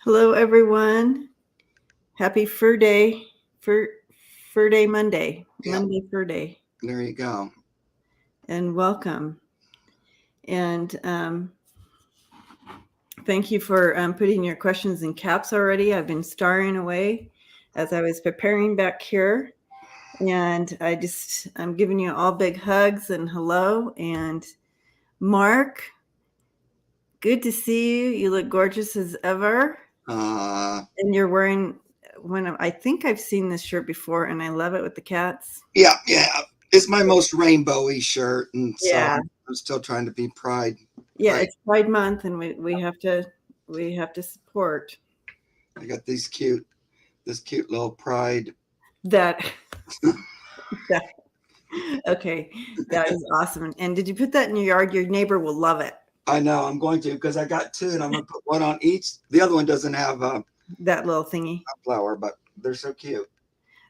Hello, everyone. Happy Furday, Furday Monday, Yep. Monday Furday, There you go. and welcome. And thank you for putting your questions in caps already. I've been starring away as I was preparing back here. And I'm giving you all big hugs and hello. And Mark, good to see you. You look gorgeous as ever. And you're wearing I think I've seen this shirt before, and I love it with the cats. Yeah. It's my most rainbowy shirt, and so Yeah. I'm still trying to be Pride. Yeah, it's Pride Month, and we have to support. I got this cute little Pride. That. Okay, that is awesome. And did you put that in your yard? Your neighbor will love it. I know I'm going to, because I got two, and I'm going to put one on each. The other one doesn't have that little thingy. A flower, but they're so cute.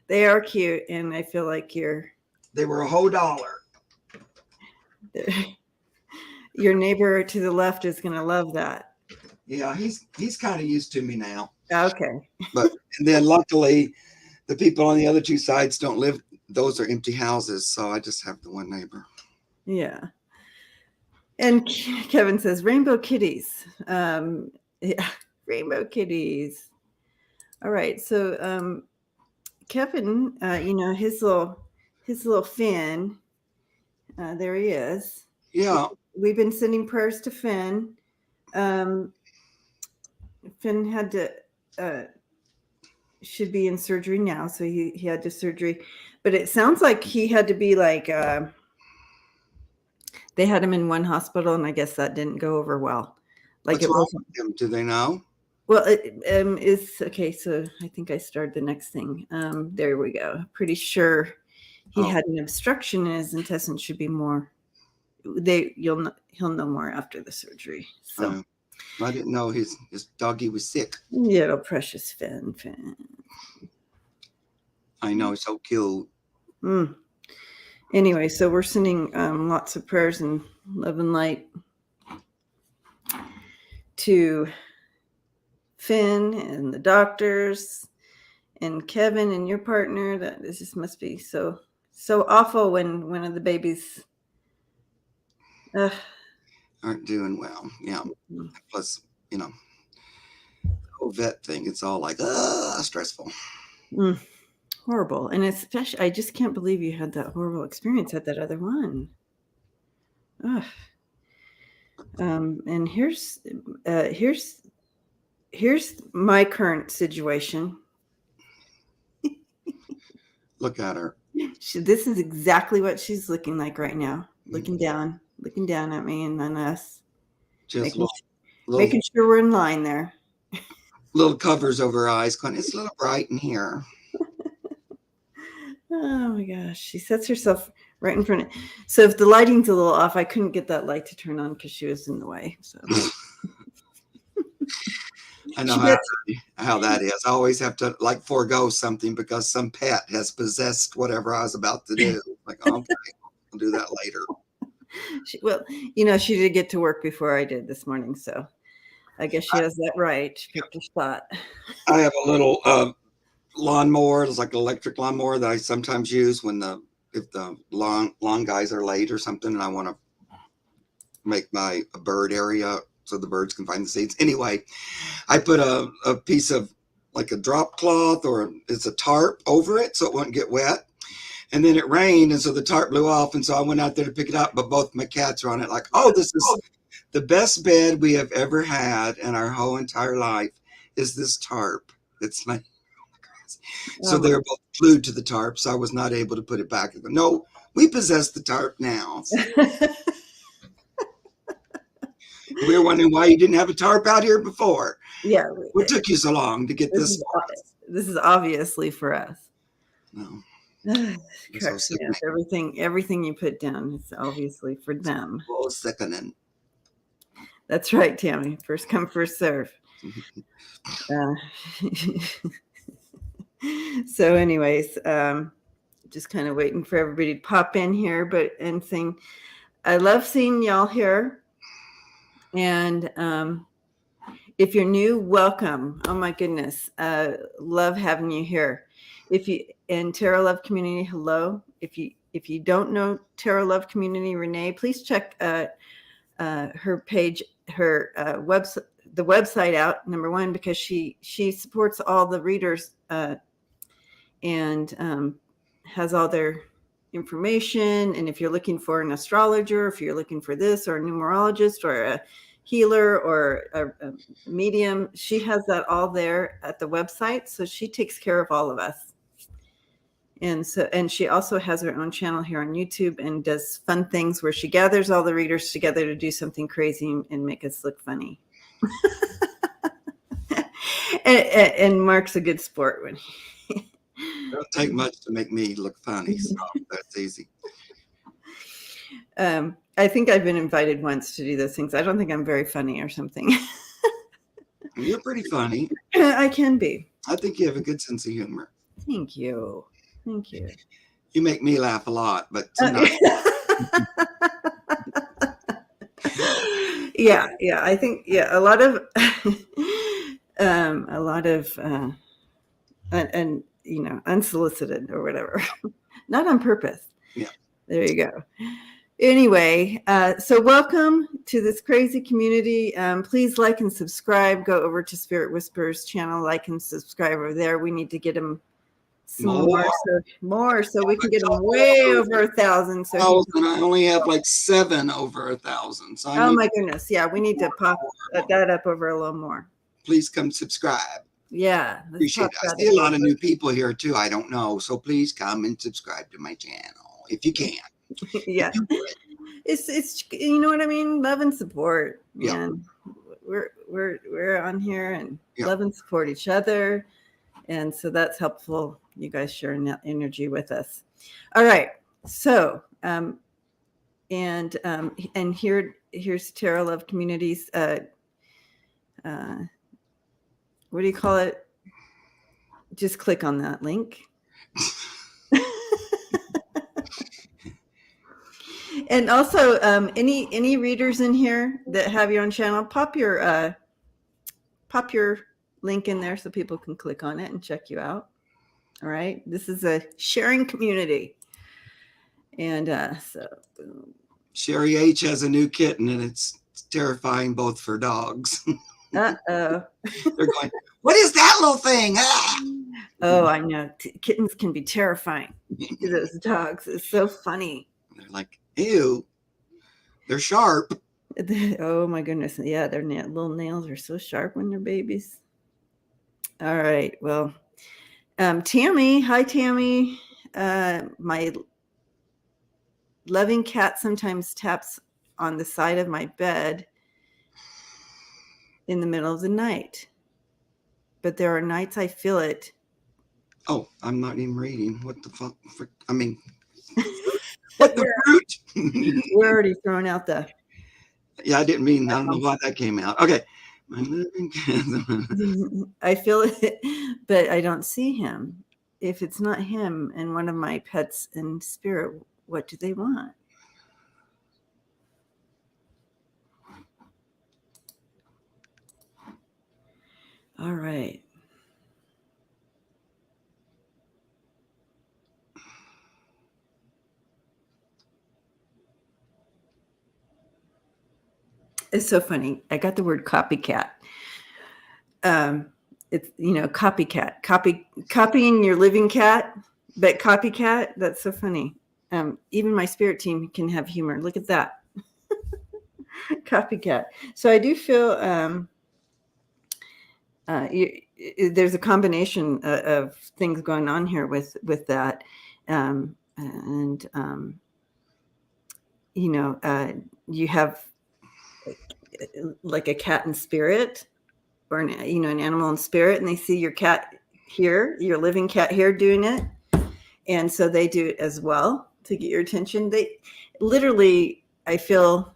They are cute, and I feel like they were a whole $1. Your neighbor to the left is going to love that. Yeah, he's kind of used to me now. Okay. And then luckily, the people on the other two sides don't live. Those are empty houses, so I just have the one neighbor. Yeah. And Kevin says rainbow kitties. Yeah, rainbow kitties. All right, so Kevin, his little Finn. There he is. Yeah. We've been sending prayers to Finn. Finn had to should be in surgery now, so he had to surgery, but it sounds like he had to be like they had him in one hospital, and I guess that didn't go over well. Like, what's wrong with him? Do they know? Well, it is okay. So I think I started the next thing. There we go. Pretty sure he had an obstruction in his intestine. Should be more. He'll know more after the surgery. So I didn't know his doggy was sick. Yeah, precious Finn. I know, so cute. Anyway, so we're sending lots of prayers and love and light to Finn and the doctors and Kevin and your partner. That this just must be so awful when one of the babies aren't doing well. Yeah. Plus, the whole vet thing, it's all like stressful. Horrible. And especially, I just can't believe you had that horrible experience at that other one. And here's my current situation. Look at her. This is exactly what she's looking like right now. Looking down at me and then us. Just making sure we're in line there. Little covers over her eyes, going, it's a little bright in here. Oh my gosh. She sets herself right in front of. So if the lighting's a little off, I couldn't get that light to turn on because she was in the way. So I know how that is. I always have to forego something because some pet has possessed whatever I was about to do. Like, okay, I'll do that later. She did get to work before I did this morning, so I guess she has that right. She picked her spot. I have a little lawnmower. It's like an electric lawnmower that I sometimes use if the lawn guys are late or something, and I want to make a bird area so the birds can find the seeds. Anyway, I put a piece of like a drop cloth, or it's a tarp over it so it wouldn't get wet. And then it rained, and so the tarp blew off, and so I went out there to pick it up, but both my cats are on it. Like, this is the best bed we have ever had in our whole entire life is this tarp. It's like, so they're both glued to the tarp, so I was not able to put it back. No, we possess the tarp now. We were wondering why you didn't have a tarp out here before. Yeah. What took you so long to get this? This is obviously for us. No. Correct. Yeah, everything you put down is obviously for them. Oh, sickening. That's right, Tammy. First come, first serve. So anyways, just kind of waiting for everybody to pop in here, and saying, I love seeing y'all here. And If you're new, welcome. Oh my goodness. Love having you here. If you in Tarot Love Community, hello. If you don't know Tarot Love Community, Renee, please check her page, her website, the website out, number one, because she supports all the readers and has all their information. And if you're looking for an astrologer, if you're looking for this, or a numerologist, or a healer, or a medium, she has that all there at the website. So she takes care of all of us. And she also has her own channel here on YouTube and does fun things where she gathers all the readers together to do something crazy and make us look funny. and Mark's a good sport when he It don't take much to make me look funny, so that's easy. I think I've been invited once to do those things. I don't think I'm very funny or something. You're pretty funny. I can be. I think you have a good sense of humor. Thank you. Thank you. You make me laugh a lot, but tonight. Yeah. I think a lot of and unsolicited or whatever, not on purpose. Yeah. There you go. Anyway, so welcome to this crazy community. Please like and subscribe. Go over to Spirit Whispers channel, like and subscribe over there. We need to get them some more, so we can get them way over 1,000. So I only have like 7 over 1,000. So my goodness, yeah, we need to pop that up over a little more. Please come subscribe. Yeah, appreciate it. I see a lot of new people here too. I don't know, so please come and subscribe to my channel if you can. Yeah, it's you know what I mean. Love and support. Yeah, and we're on here and love and support each other, and so that's helpful. You guys sharing that energy with us. All right, so and here's Tarot Love Communities. What do you call it? Just click on that link. And also, any readers in here that have your own channel, pop your link in there so people can click on it and check you out. All right, this is a sharing community, and so Sherry H has a new kitten, and it's terrifying both for dogs. They're going, what is that little thing? Ah! Oh, I know. Kittens can be terrifying to those dogs. It's so funny. They're like, ew. They're sharp. Oh my goodness. Yeah, their little nails are so sharp when they're babies. All right. Well, Tammy. Hi, Tammy. My loving cat sometimes taps on the side of my bed in the middle of the night. But there are nights I feel it. Oh, I'm not even reading. What the fuck? I mean, what the fruit? We're already throwing out the. Yeah, I didn't mean. I don't know why that came out. Okay. I feel it, but I don't see him. If it's not him and one of my pets in spirit, what do they want? All right. It's so funny. I got the word copycat. It's, copycat, copying your living cat, but copycat, that's so funny. Even my spirit team can have humor. Look at that. Copycat. So I do feel there's a combination of things going on here with that. You have like a cat in spirit, or an animal in spirit, and they see your cat here, your living cat here doing it, and so they do it as well to get your attention. They literally, I feel,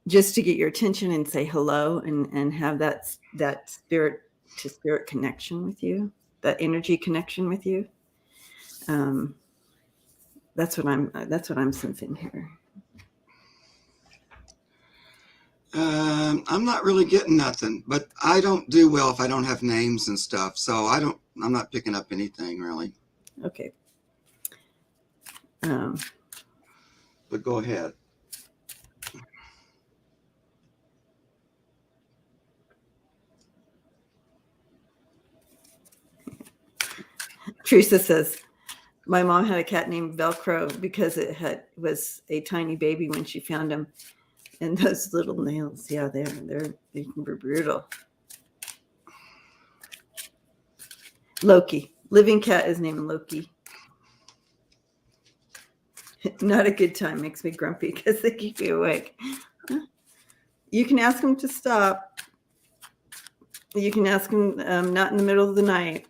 just to get your attention and say hello and have that spirit to spirit connection with you, that energy connection with you. That's what I'm sensing here. I'm not really getting nothing, but I don't do well if I don't have names and stuff. So I'm not picking up anything really. Okay. But go ahead. Teresa says, my mom had a cat named Velcro because was a tiny baby when she found him. And those little nails, yeah, they can be brutal. Loki. Living cat is named Loki. Not a good time. Makes me grumpy because they keep you awake. You can ask them to stop. You can ask them not in the middle of the night.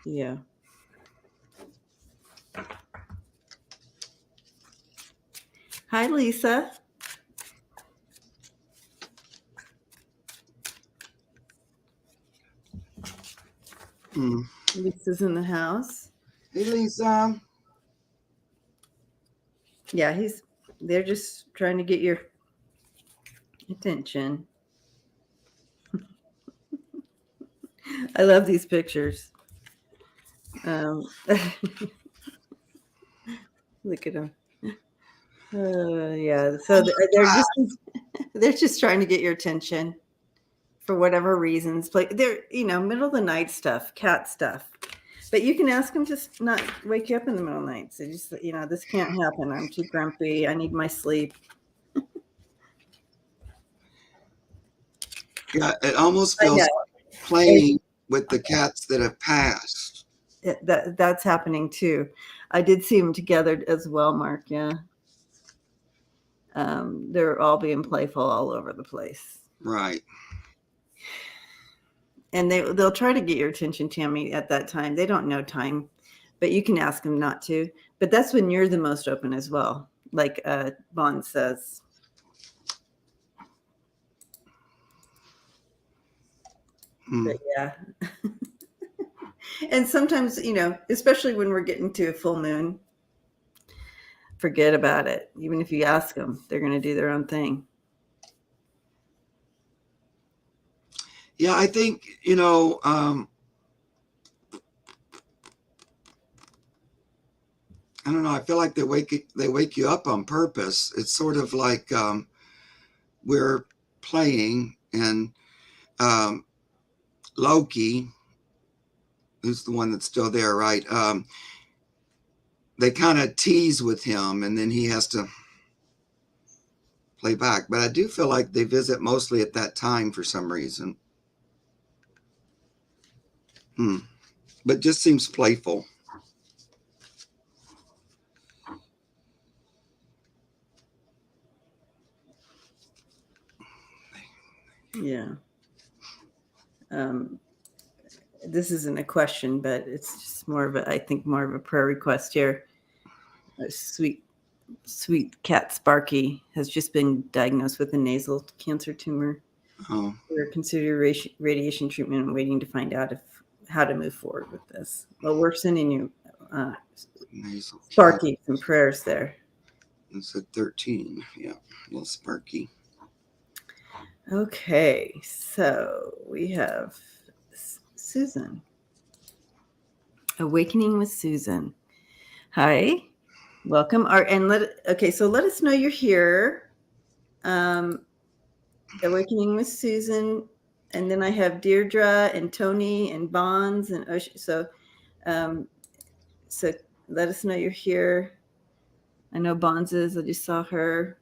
Yeah. Hi, Lisa. Lisa's in the house. Hey, Lisa. Yeah, they're just trying to get your attention. I love these pictures. Look at them. Yeah, so they're just trying to get your attention for whatever reasons. They're middle of the night stuff, cat stuff. But you can ask them to not wake you up in the middle of the night. So just this can't happen. I'm too grumpy. I need my sleep. Yeah, it almost feels playing with the cats that have passed. That's happening too. I did see them together as well, Mark. Yeah. They're all being playful all over the place. Right. And they'll try to get your attention, Tammy, at that time. They don't know time, but you can ask them not to. But that's when you're the most open as well, like Bond says. But yeah. And sometimes, especially when we're getting to a full moon, forget about it. Even if you ask them, they're going to do their own thing. Yeah, I think, I don't know. I feel like they wake you up on purpose. It's sort of like we're playing, and Loki, who's the one that's still there, right? They kind of tease with him, and then he has to play back. But I do feel like they visit mostly at that time for some reason. But just seems playful. Yeah. This isn't a question, but it's just more of a prayer request here. A sweet cat Sparky has just been diagnosed with a nasal cancer tumor. Oh. We're considering radiation treatment and waiting to find out how to move forward with this. Well, we're sending you Sparky some prayers there. It's at 13. Yeah, little Sparky. Okay, so we have Susan. Awakening with Susan. Hi, welcome. So let us know you're here. Awakening with Susan, and then I have Deirdre and Tony and Bonds and Ocean. So let us know you're here. I know Bonds is. I just saw her.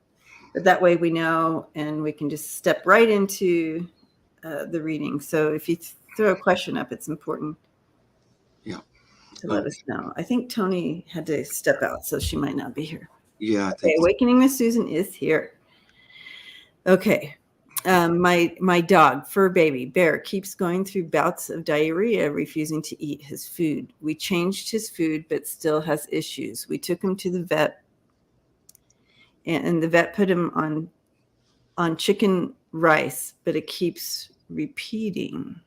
But that way we know, and we can just step right into the reading. So if you throw a question up, it's important to let us know. I think Tony had to step out, so she might not be here. Yeah. Okay, Awakening with Susan is here. Okay. My dog, fur baby, Bear, keeps going through bouts of diarrhea, refusing to eat his food. We changed his food, but still has issues. We took him to the vet, and the vet put him on chicken rice, but it keeps repeating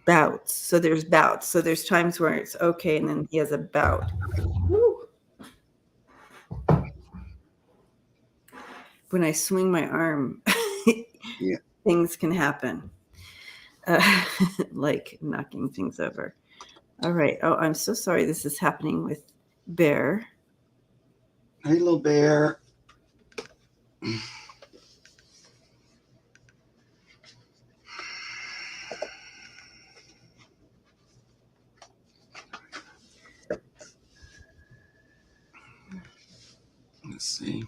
bouts. So there's bouts. So there's times where it's okay, and then he has a bout. Woo. When I swing my arm, Yeah. things can happen, like knocking things over. All right. Oh, I'm so sorry this is happening with Bear. Hey, little bear. Let's see.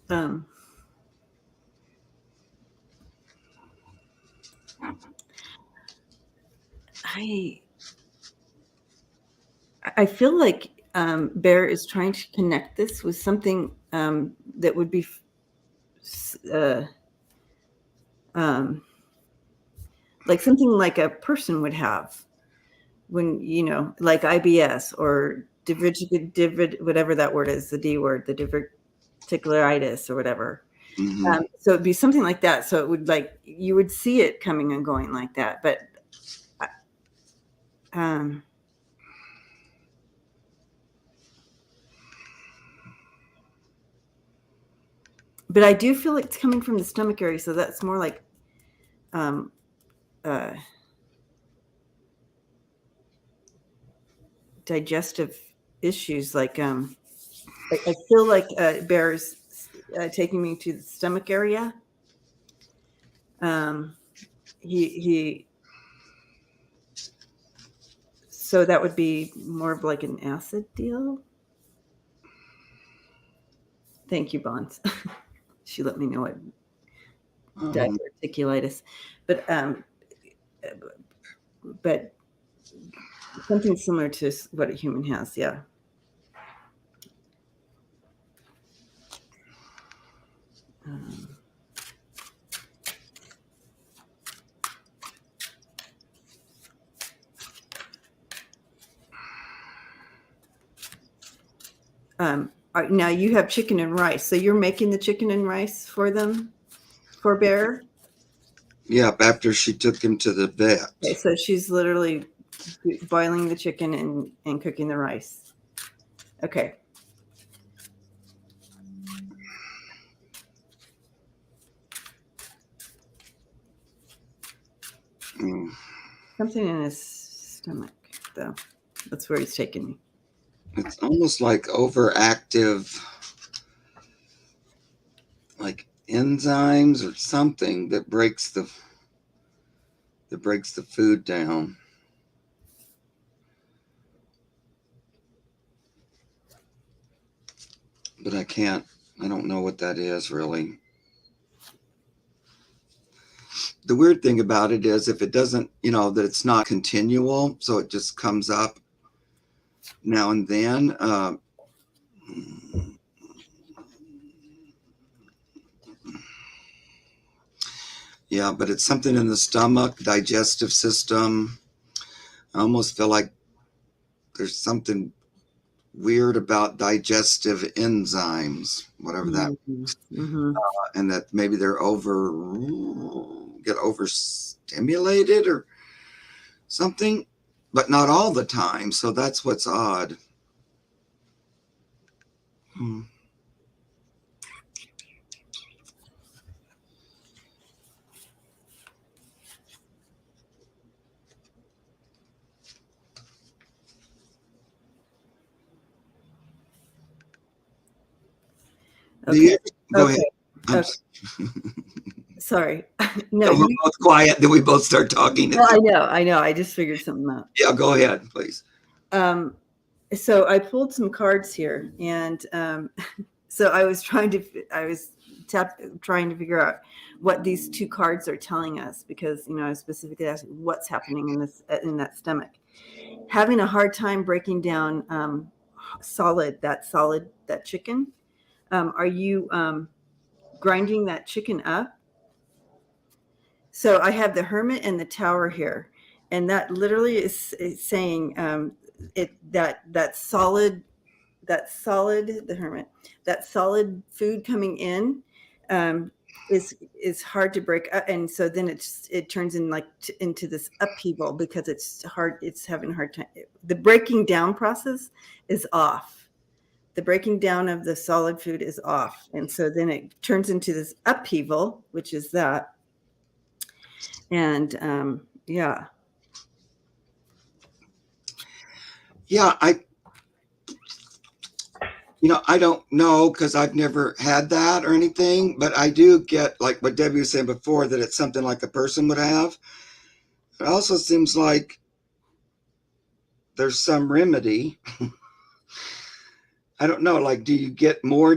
Um, I feel like Bear is trying to connect this with something that would be like something like a person would have when, like IBS or whatever that word is, the D word, the diverticularitis or whatever. Mm-hmm. So it'd be something like that. So it would you would see it coming and going like that. But I do feel like it's coming from the stomach area. So that's more like digestive issues. Like I feel like Bear's taking me to the stomach area. He so that would be more of like an acid deal. Thank you, Bonds. She let me know what diverticulitis, but something similar to what a human has. Yeah. Now you have chicken and rice. So you're making the chicken and rice for them, for Bear? Yep, after she took him to the vet. Okay, so she's literally boiling the chicken and cooking the rice. Okay. Something in his stomach, though. That's where he's taking me. It's almost like overactive, like enzymes or something that breaks the food down. But I don't know what that is really. The weird thing about it is if it doesn't, that it's not continual, so it just comes up now and then. Yeah, but it's something in the stomach, digestive system. I almost feel like there's something weird about digestive enzymes, whatever that, and that maybe they're get overstimulated or something, but not all the time. So that's what's odd. Okay. Go ahead. Okay. Sorry. No, So we're both quiet, then we both start talking. well, I know. I just figured something out. Yeah, go ahead, please. So I pulled some cards here, and so I was trying to figure out what these two cards are telling us, because I was specifically asking what's happening in that stomach. Having a hard time breaking down that chicken. Are you grinding that chicken up? So I have the Hermit and the Tower here, and that literally is saying that solid the Hermit, that solid food coming in is hard to break up, and so then it turns into this upheaval because it's hard. It's having a hard time. The breaking down process is off. The breaking down of the solid food is off, and so then it turns into this upheaval, which is that. And yeah. I don't know, because I've never had that or anything, but I do get, like what Debbie was saying before, that it's something like a person would have. It also seems like there's some remedy. I don't know, like, do you get more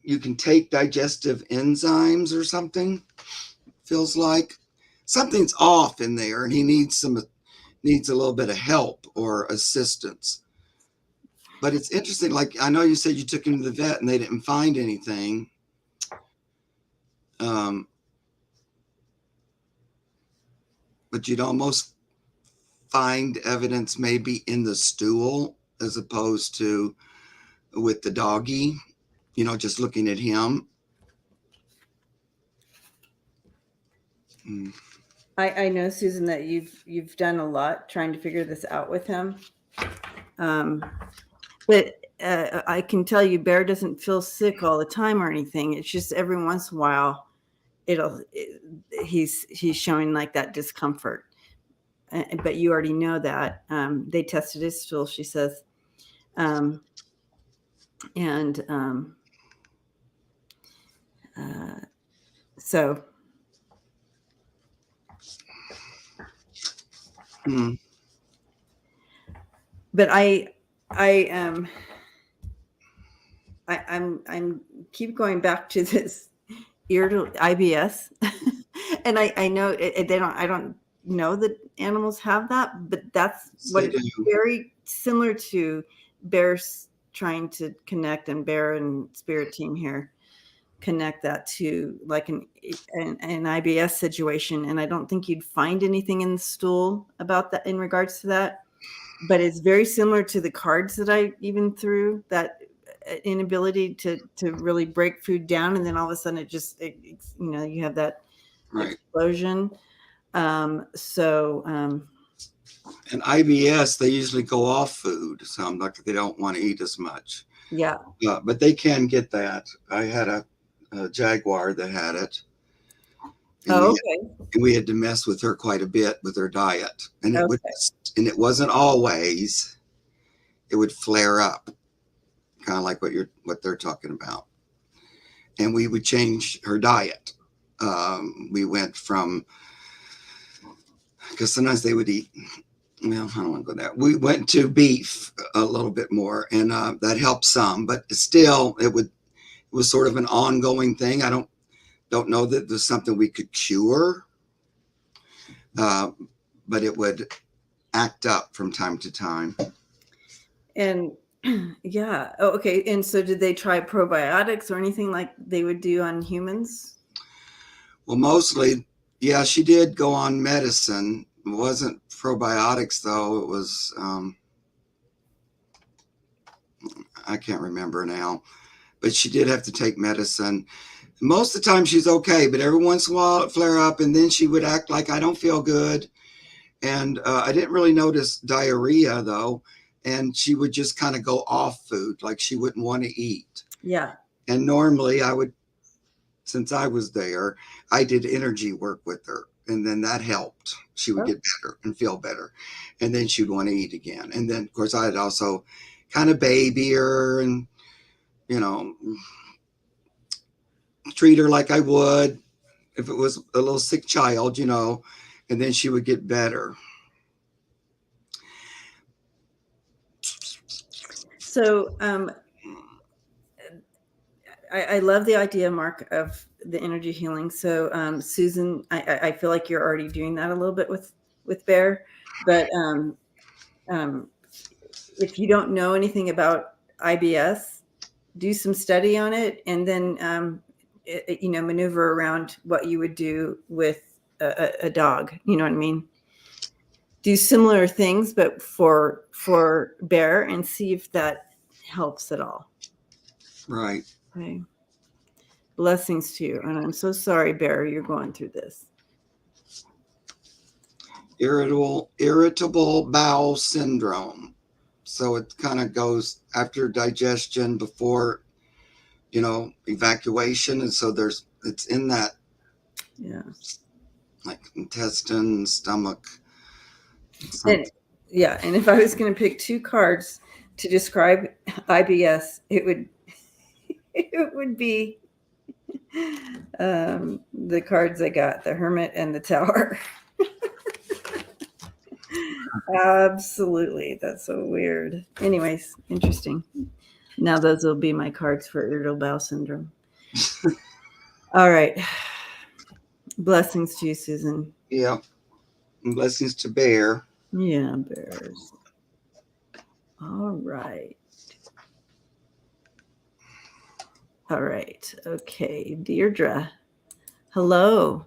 you can take digestive enzymes or something? Feels like something's off in there, and he needs a little bit of help or assistance. But it's interesting, like, I know you said you took him to the vet and they didn't find anything. But you'd almost find evidence maybe in the stool as opposed to with the doggy, just looking at him. I know, Susan, that you've done a lot trying to figure this out with him. But I can tell you, Bear doesn't feel sick all the time or anything. It's just every once in a while, he's showing like that discomfort. But you already know that. They tested his stool, she says, so. But I'm keep going back to this ear to IBS, and I know I don't know that animals have that, but that's what it's very similar to. Bear's trying to connect, and Bear and Spirit Team here connect that to like an IBS situation, and I don't think you'd find anything in the stool about that in regards to that. But it's very similar to the cards that I even threw, that inability to really break food down. And then all of a sudden you have that explosion. And IBS, they usually go off food. Some like they don't want to eat as much. Yeah. But they can get that. I had a Jaguar that had it. And we had to mess with her quite a bit with her diet, and it wasn't always. It would flare up, kind of like what they're talking about, and we would change her diet. We went from, because sometimes they would eat. Well, I don't want to go there. We went to beef a little bit more, and that helped some, but still, it was sort of an ongoing thing. I don't know that there's something we could cure, but it would act up from time to time. And yeah. Oh, okay. And so did they try probiotics or anything like they would do on humans? Well, mostly, yeah, she did go on medicine. It wasn't probiotics, though. It was, I can't remember now, but she did have to take medicine. Most of the time she's okay, but every once in a while it flare up, and then she would act like I don't feel good. And I didn't really notice diarrhea, though. And she would just kind of go off food, like she wouldn't want to eat. Yeah. And normally since I was there, I did energy work with her. And then that helped. She would get better and feel better. And then she'd want to eat again. And then, of course, I'd also kind of baby her and, treat her like I would if it was a little sick child, you know, and then she would get better. So I love the idea, Mark, of the energy healing. So Susan, I feel like you're already doing that a little bit with Bear, but if you don't know anything about IBS, do some study on it, and then maneuver around what you would do with a dog. You know what I mean? Do similar things, but for Bear, and see if that helps at all. Right. Okay. Blessings to you, and I'm so sorry, Bear, you're going through this. Irritable bowel syndrome. So it kind of goes after digestion, before, you know, evacuation. And so it's in that, like intestine, stomach. And if I was going to pick two cards to describe IBS, it would be the cards I got, the Hermit and the Tower. Absolutely. That's so weird. Anyways, interesting. Now those will be my cards for irritable bowel syndrome. All right. Blessings to you, Susan. Yeah. And blessings to Bear. Yeah, bears. All right. All right. Okay. Deirdre. Hello.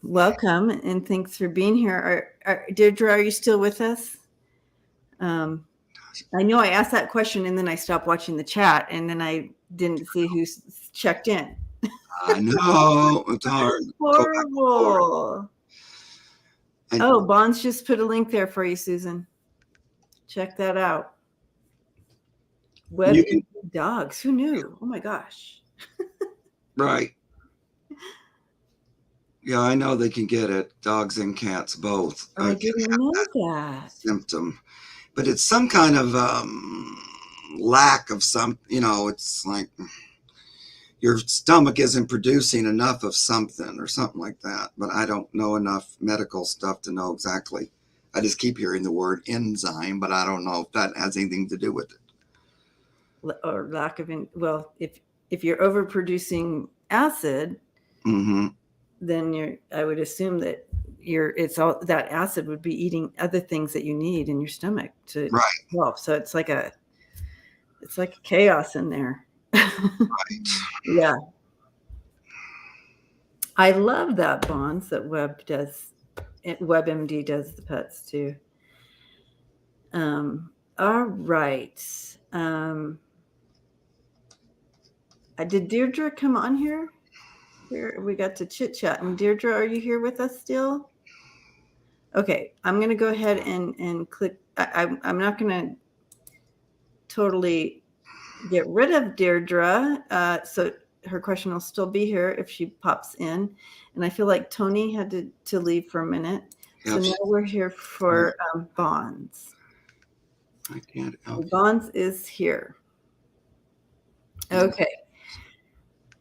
Welcome, and thanks for being here. Deirdre, are you still with us? I know I asked that question and then I stopped watching the chat, and then I didn't see who checked in. I know. It's hard. Horrible. Oh, Bonds just put a link there for you, Susan. Check that out. Web dogs. Who knew? Oh my gosh. Right. Yeah, I know they can get it. Dogs and cats both. I didn't know that symptom, but it's some kind of lack of some. You know, it's like your stomach isn't producing enough of something or something like that. But I don't know enough medical stuff to know exactly. I just keep hearing the word enzyme, but I don't know if that has anything to do with it. Or lack of well, if you're overproducing acid. Mm-hmm. Then I would assume that it's all that acid would be eating other things that you need in your stomach to help. So it's like a chaos in there. Right. Yeah. I love that, Bonds, that WebMD does the pets too. All right. Did Deirdre come on here? Here we got to chit chat. And Deirdre, are you here with us still? Okay, I'm going to go ahead and click. I'm not going to totally get rid of Deirdre. So her question will still be here if she pops in. And I feel like Tony had to leave for a minute. Yep. So now we're here for Bonds. I can't help. Bonds is here. Okay.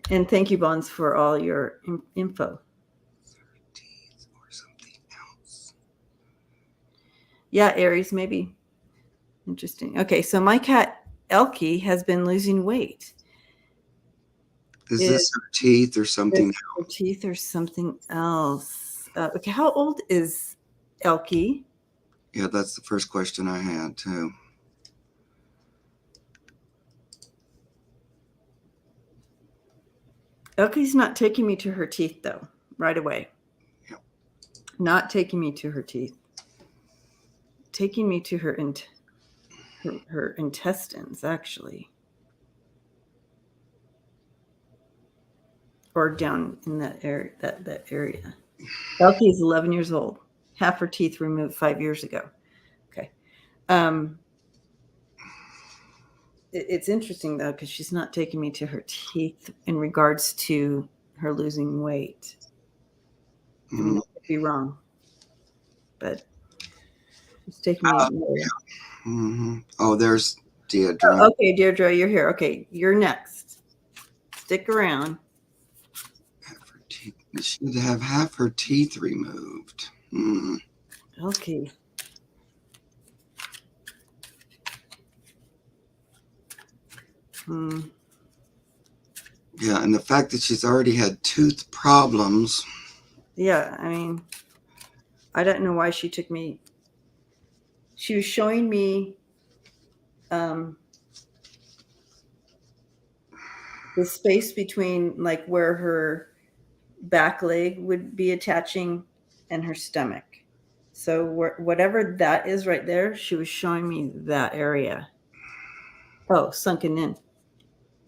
And thank you, Bonds, for all your info. Or something else. Yeah, Aries, maybe. Interesting. Okay, so my cat, Elkie, has been losing weight. Is this her teeth or something else? Her teeth or something else. Okay, how old is Elkie? Yeah, that's the first question I had, too. Elkie's not taking me to her teeth, though, right away. Yep. Not taking me to her teeth. Taking me to her intestines, actually. Or down in that area. That area. Elkie is 11 years old. Half her teeth removed 5 years ago. Okay. It's interesting, though, because she's not taking me to her teeth in regards to her losing weight. I mean, I could be wrong, but she's taking me. Mm-hmm. Oh, there's Deirdre. Oh, okay, Deirdre, you're here. Okay, you're next. Stick around. She'd have half her teeth removed. Okay. Yeah, and the fact that she's already had tooth problems. Yeah, I mean, I don't know why she took me. She was showing me the space between like where her back leg would be attaching and her stomach. So whatever that is right there, she was showing me that area. Oh, sunken in.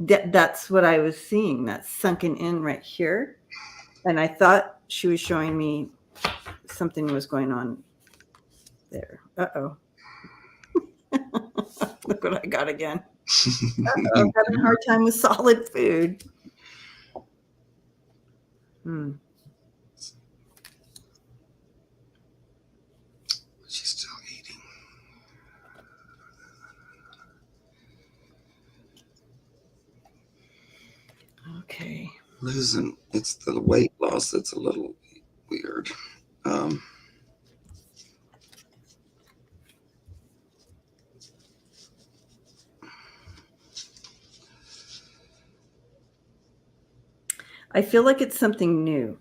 That's what I was seeing. That's sunken in right here. And I thought she was showing me something was going on there. Uh-oh. Look what I got again. I'm having a hard time with solid food. She's still eating. Okay. Losing, it's the weight loss that's a little weird. I feel like it's something new.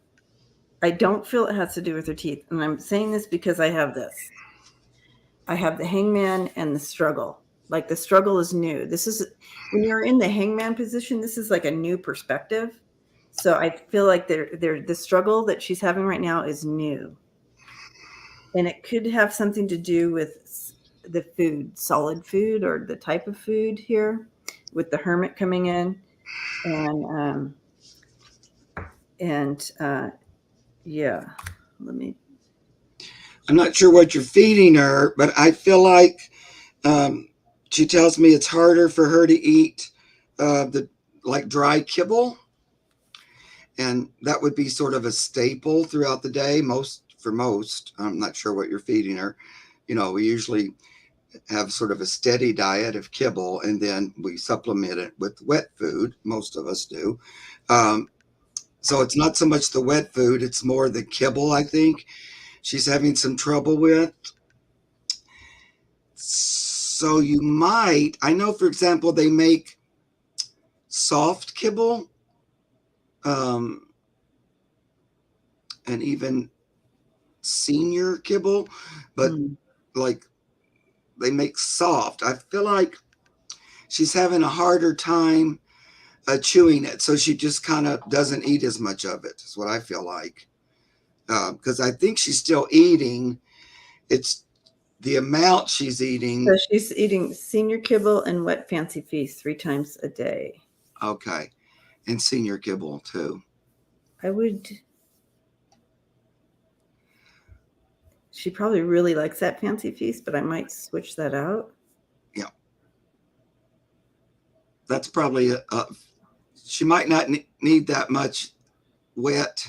I don't feel it has to do with her teeth. And I'm saying this because I have this. I have the hangman and the struggle. Like the struggle is new. This is when you're in the hangman position, this is like a new perspective. So I feel like the struggle that she's having right now is new. And it could have something to do with the food, solid food, or the type of food here, with the hermit coming in. And yeah, let me. I'm not sure what you're feeding her, but I feel like she tells me it's harder for her to eat the like dry kibble, and that would be sort of a staple throughout the day. For most, I'm not sure what you're feeding her. You know, we usually have sort of a steady diet of kibble, and then we supplement it with wet food. Most of us do. So it's not so much the wet food; it's more the kibble. I think she's having some trouble with. So you might, I know, for example, they make soft kibble, and even senior kibble, but like they make soft. I feel like she's having a harder time chewing it, so she just kind of doesn't eat as much of it. Is what I feel like, because I think she's still eating. It's the amount she's eating. So she's eating senior kibble and wet fancy feast 3 times a day. Okay, and senior kibble too. I would. She probably really likes that fancy feast, but I might switch that out. Yeah, that's probably she might not need that much wet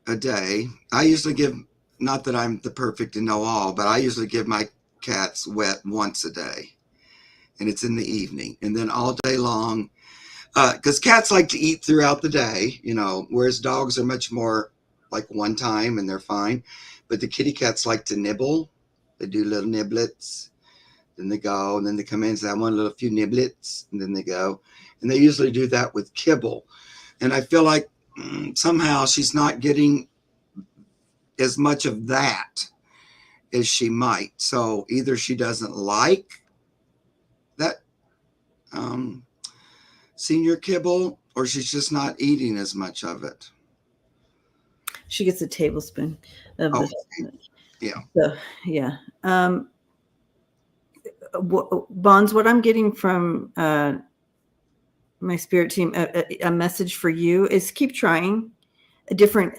a day. I usually give, not that I'm the perfect to know all, but I usually give my cats wet once a day, and it's in the evening, and then all day long, because cats like to eat throughout the day, you know, whereas dogs are much more like one time and they're fine. But the kitty cats like to nibble. They do little niblets, then they go, and then they come in and say, I want a little few niblets, and then they go. And they usually do that with kibble. And I feel like somehow she's not getting as much of that as she might. So either she doesn't like that senior kibble, or she's just not eating as much of it. She gets a tablespoon of this. Yeah. So, yeah. Bonds, what I'm getting from my spirit team, a message for you is keep trying a different,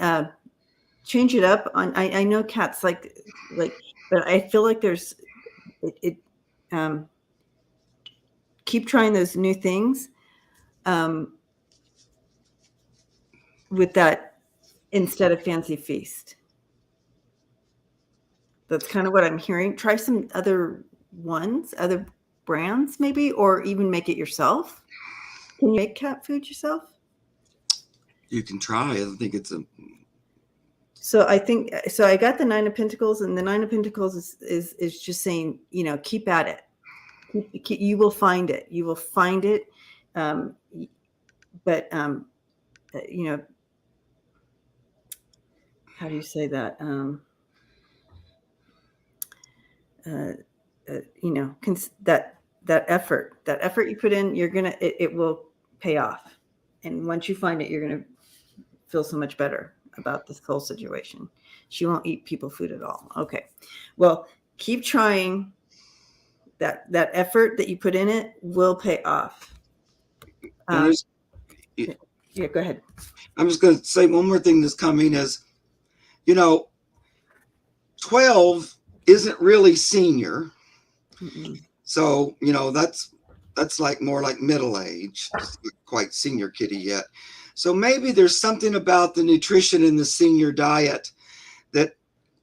change it up. I know cats like, but I feel like there's, keep trying those new things with that instead of fancy feast. That's kind of what I'm hearing. Try some other ones, other brands maybe, or even make it yourself. Can you make cat food yourself? You can try. I think it's a. So I think so. I got the Nine of Pentacles, and the Nine of Pentacles is just saying, keep at it. You will find it. You will find it. But how do you say that? That effort you put in, it will pay off. And once you find it, you're gonna feel so much better about this whole situation. She won't eat people food at all. Okay, well, keep trying. That effort that you put in it will pay off. Yeah, go ahead. I'm just going to say one more thing that's coming is, 12 isn't really senior. Mm-mm. So, that's like more like middle age, just not quite senior kitty yet. So maybe there's something about the nutrition in the senior diet that,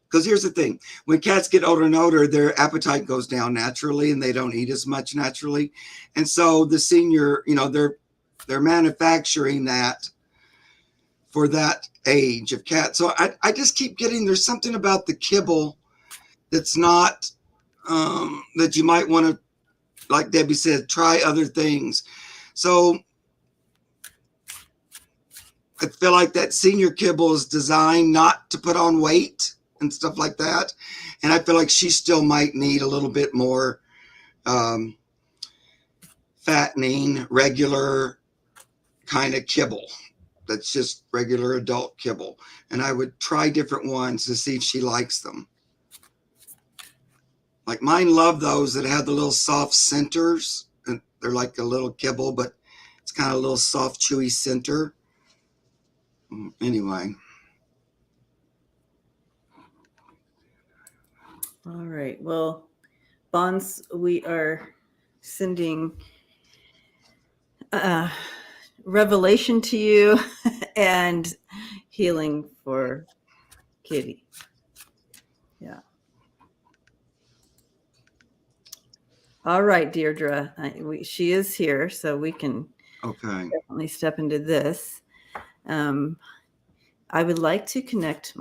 because here's the thing, when cats get older and older, their appetite goes down naturally and they don't eat as much naturally. And so the senior, they're manufacturing that for that age of cat. So I just keep getting, there's something about the kibble that's not, that you might want to, like Debbie said, try other things. So I feel like that senior kibble is designed not to put on weight and stuff like that. And I feel like she still might need a little bit more fattening, regular kind of kibble. That's just regular adult kibble. And I would try different ones to see if she likes them. Like mine love those that have the little soft centers. And they're like a little kibble, but it's kind of a little soft, chewy center. Anyway. All right. Well, Bonds, we are sending revelation to you and healing for Kitty. Yeah. All right, Deirdre. She is here, so we can definitely step into this. I would like to connect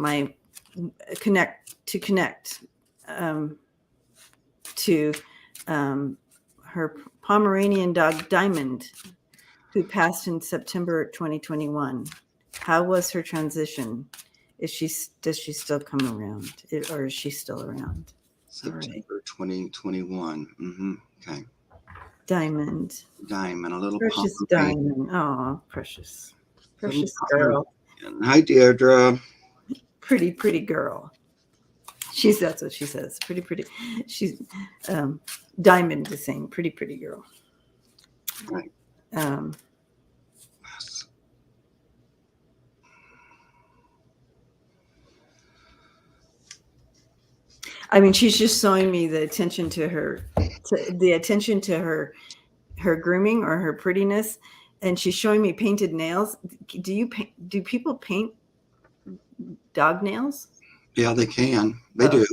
to her Pomeranian dog Diamond, who passed in September 2021. How was her transition? Does she still come around, or is she still around? September 2021. Mm-hmm. Okay. Diamond, a little precious Diamond. Oh, precious girl. Hi, Deirdre. Pretty girl. That's what she says. Pretty. She's Diamond is saying pretty girl. Right. I mean, she's just showing me the attention to her grooming or her prettiness, and she's showing me painted nails. Do people paint dog nails? Yeah, they can. They do.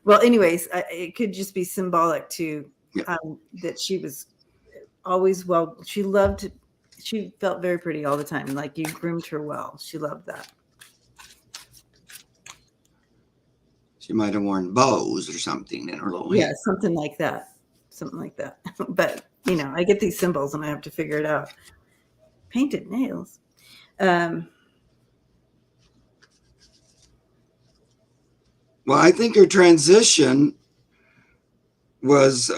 Well, anyways, it could just be symbolic to that she was always she felt very pretty all the time. Like you groomed her well. She loved that. She might have worn bows or something in her little hair. Something like that. But I get these symbols and I have to figure it out. Painted nails. Well, I think her transition was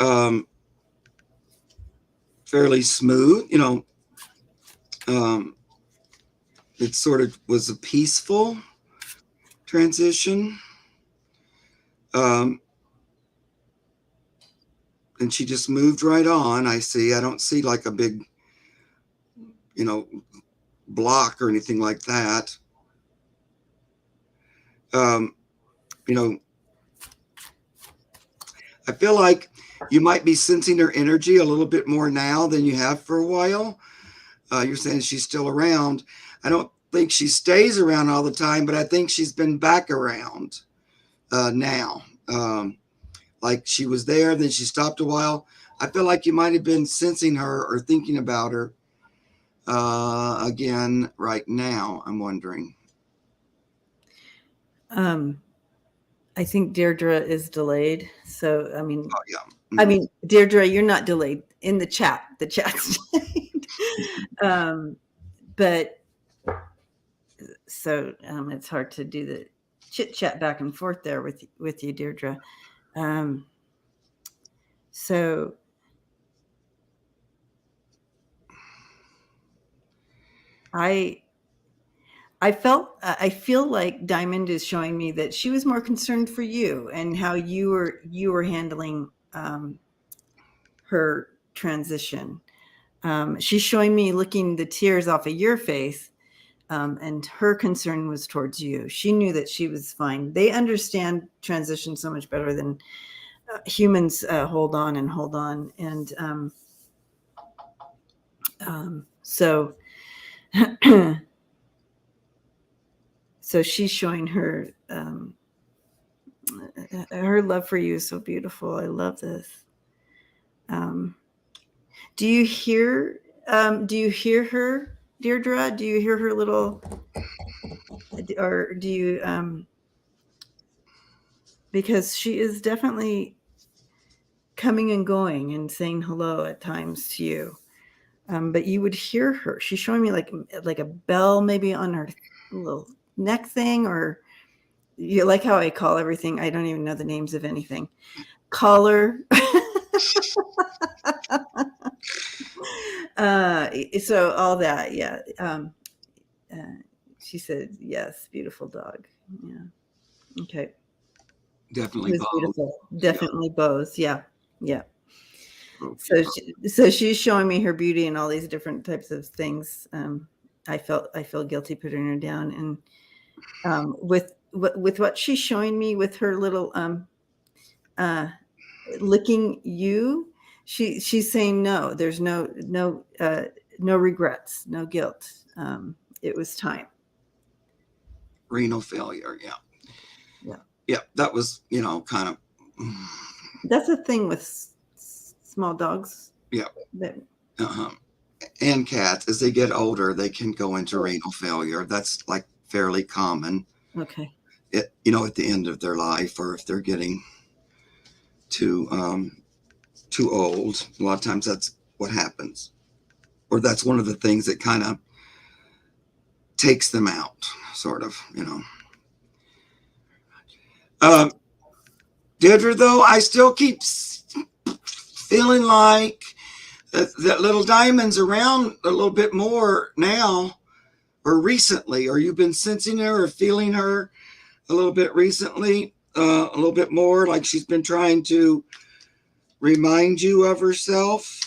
fairly smooth. It sort of was a peaceful transition. And she just moved right on. I don't see like a big, block or anything like that. I feel like you might be sensing her energy a little bit more now than you have for a while. You're saying she's still around. I don't think she stays around all the time, but I think she's been back around now. Like she was there, then she stopped a while. I feel like you might have been sensing her or thinking about her Again, right now, I'm wondering. I think Deirdre is delayed. So, Oh, yeah. I mean, Deirdre, you're not delayed in the chat. The chat's delayed. But so it's hard to do the chit chat back and forth there with you, Deirdre. So I feel like Diamond is showing me that she was more concerned for you and how you were handling her transition. She's showing me looking the tears off of your face, and her concern was towards you. She knew that she was fine. They understand transition so much better than humans. Hold on, and so so she's showing her her love for you is so beautiful. I love this. Do you hear her, Deirdre? Do you hear her little, or do you because she is definitely coming and going and saying hello at times to you. But you would hear her. She's showing me like a bell maybe on her little neck thing, or you like how I call everything. I don't even know the names of anything. Collar. So all that, yeah. She said, yes, beautiful dog. Yeah. Okay. Definitely It was both. beautiful. Definitely bows. Yeah. Yeah. Okay. So she's showing me her beauty and all these different types of things. I feel guilty putting her down, and with what she's showing me with her little licking you, she's saying no. There's no regrets, no guilt. It was time. Renal failure. Yeah. Yeah. Yeah. That was, kind of. That's the thing with small dogs. Yeah. That, And cats, as they get older, they can go into renal failure. That's like fairly common. okay. At the end of their life, or if they're getting too old. A lot of times that's what happens, or that's one of the things that kind of takes them out, sort of. Deirdre, though, I still keep feeling like that little Diamond's around a little bit more now, or recently, or you've been sensing her or feeling her a little bit recently, a little bit more, like she's been trying to remind you of herself,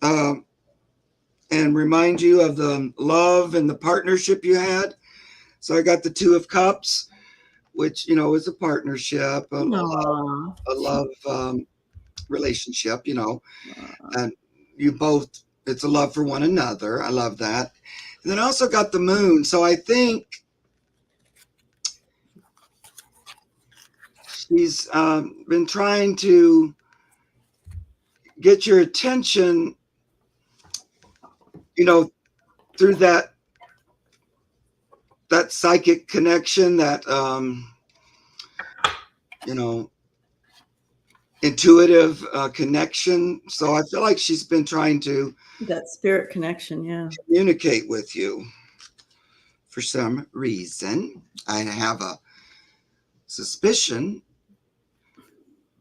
and remind you of the love and the partnership you had. So I got the Two of Cups, which, is a partnership, a love relationship, and you both, it's a love for one another. I love that. And then I also got the Moon. So I think she's been trying to get your attention, through that psychic connection, that intuitive connection. So I feel like she's been trying to that spirit connection. Yeah. communicate with you for some reason. I have a suspicion,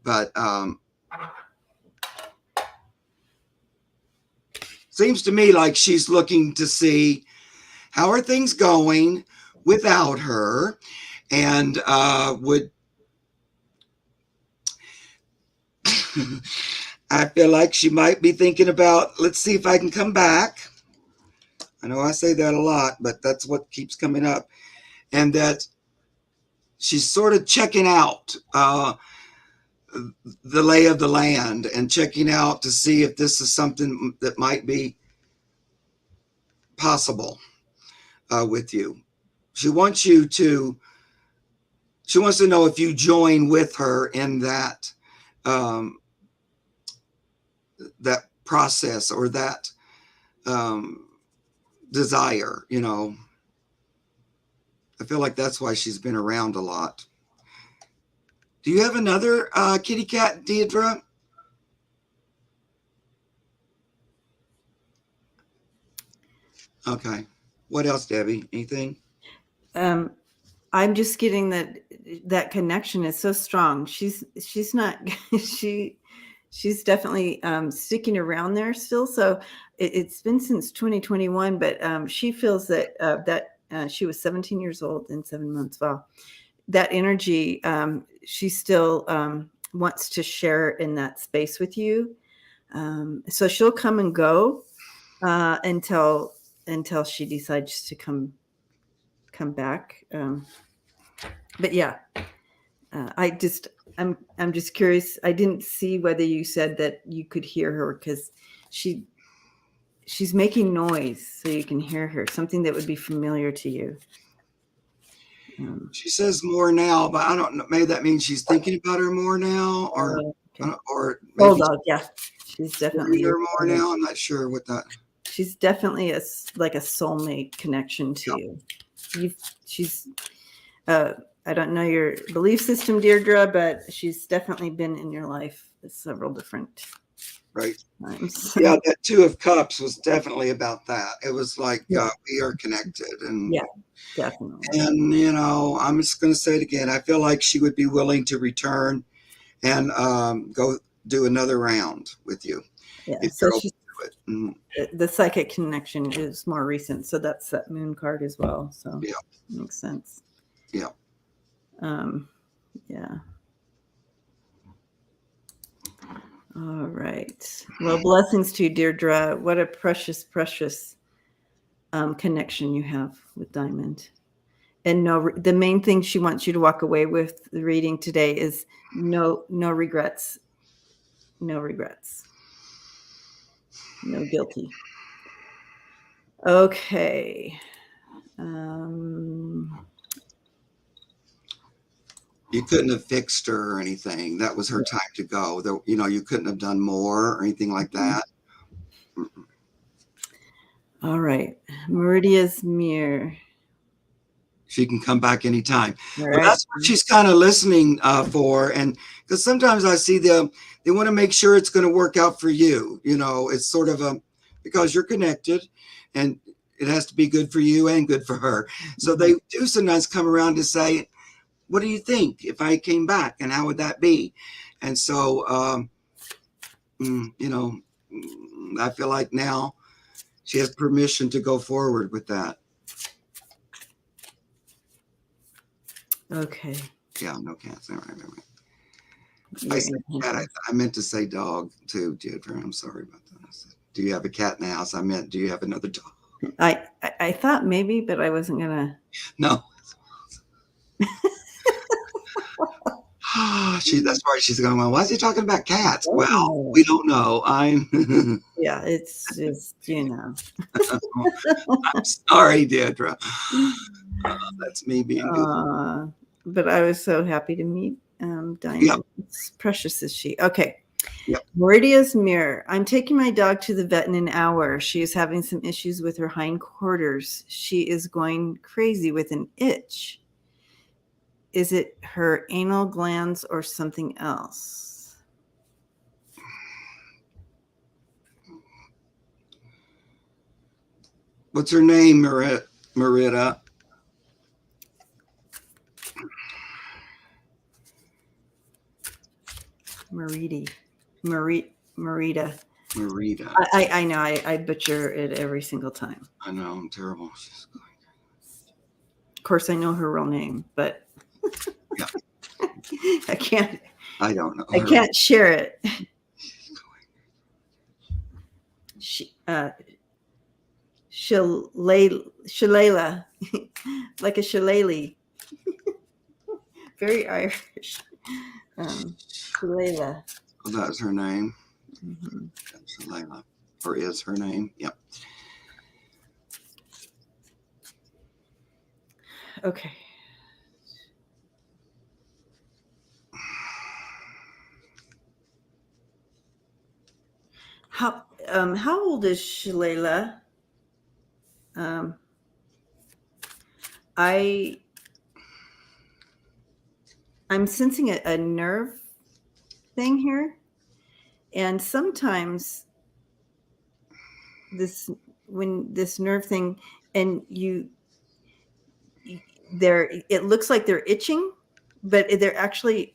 but seems to me like she's looking to see how are things going without her, and would I feel like she might be thinking about, let's see if I can come back. I know I say that a lot, but that's what keeps coming up. And that she's sort of checking out the lay of the land, and checking out to see if this is something that might be possible with you. She wants to know if you join with her in that that process, or that desire, you know. I feel like that's why she's been around a lot. Do you have another kitty cat, Deidre? Okay. What else, Debbie? Anything? I'm just getting that connection is so strong. She's not she's definitely sticking around there still. So it's been since 2021, but she feels that she was 17 years old in 7 months. Wow, that energy, she still wants to share in that space with you. So she'll come and go until she decides to come back. But yeah, I'm just curious. I didn't see whether you said that you could hear her, because she's making noise so you can hear her, something that would be familiar to you. She says more now, but I don't know. Maybe that means she's thinking about her more now, or Okay. or maybe Bulldog, yeah, she's definitely her more now. I'm not sure what that. She's definitely like a soulmate connection to you. She's I don't know your belief system, Deirdre, but she's definitely been in your life several different times. Yeah, that Two of Cups was definitely about that. It was like we are connected, and yeah, definitely. And you know, I'm just going to say it again. I feel like she would be willing to return and go do another round with you. Yeah, if so you're open to it. Mm. the psychic connection is more recent, so that's that moon card as well. So Yeah, makes sense. Yeah. Yeah. All right. Well, blessings to you, Deirdre. What a precious, precious connection you have with Diamond. And the main thing she wants you to walk away with the reading today is no regrets. No regrets. No guilty. Okay. You couldn't have fixed her or anything. That was her time to go. You know, you couldn't have done more or anything like that. All right. Meridia's mirror. She can come back anytime. All Well, right. that's what she's kind of listening for. And because sometimes I see them, they want to make sure it's going to work out for you. You know, it's sort of because you're connected and it has to be good for you and good for her. So they do sometimes come around to say, what do you think if I came back, and how would that be? And so, you know, I feel like now she has permission to go forward with that. Okay. Yeah, no cats. All right. I said cat. I meant to say dog too, Deirdre. I'm sorry about that. Do you have a cat in the house? I meant, do you have another dog? I thought maybe, but I wasn't gonna. No. That's why she's going, well, why is he talking about cats? Oh, well, we don't know. yeah, it's just, you know. I'm sorry, Deirdre. That's me being good. But I was so happy to meet Diamond. Yep. It's precious is she. Okay. Yep. Meridia's mirror. I'm taking my dog to the vet in an hour. She is having some issues with her hindquarters. She is going crazy with an itch. Is it her anal glands or something else? What's her name, Merida? Merida. I know. I butcher it every single time. I know. I'm terrible. Of course, I know her real name, but yeah. I can't. I don't know. I can't share it. Shillelagh, like a shillelagh. Very Irish. Shillelagh. Oh, that's her name. Mm-hmm. Shillelagh, or is her name? Yep. Okay. How old is Shillelagh? I'm sensing a nerve thing here, and sometimes when this nerve thing, and it looks like they're itching, but they're actually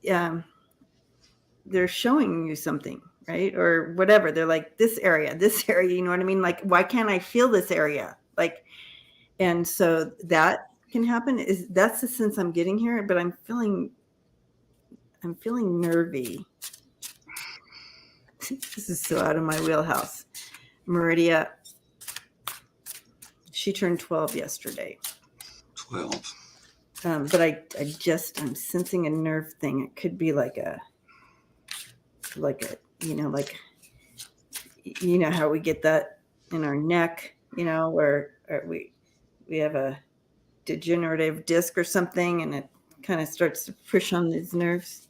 they're showing you something, right? Or whatever. They're like, this area, you know what I mean? Like, why can't I feel this area? Like, and so that can happen. That's the sense I'm getting here, but I'm feeling nervy. This is so out of my wheelhouse. Meridia, she turned 12 yesterday. 12. But I'm sensing a nerve thing. It could be like a, how we get that in our neck, where we have a degenerative disc or something, and it kind of starts to push on these nerves.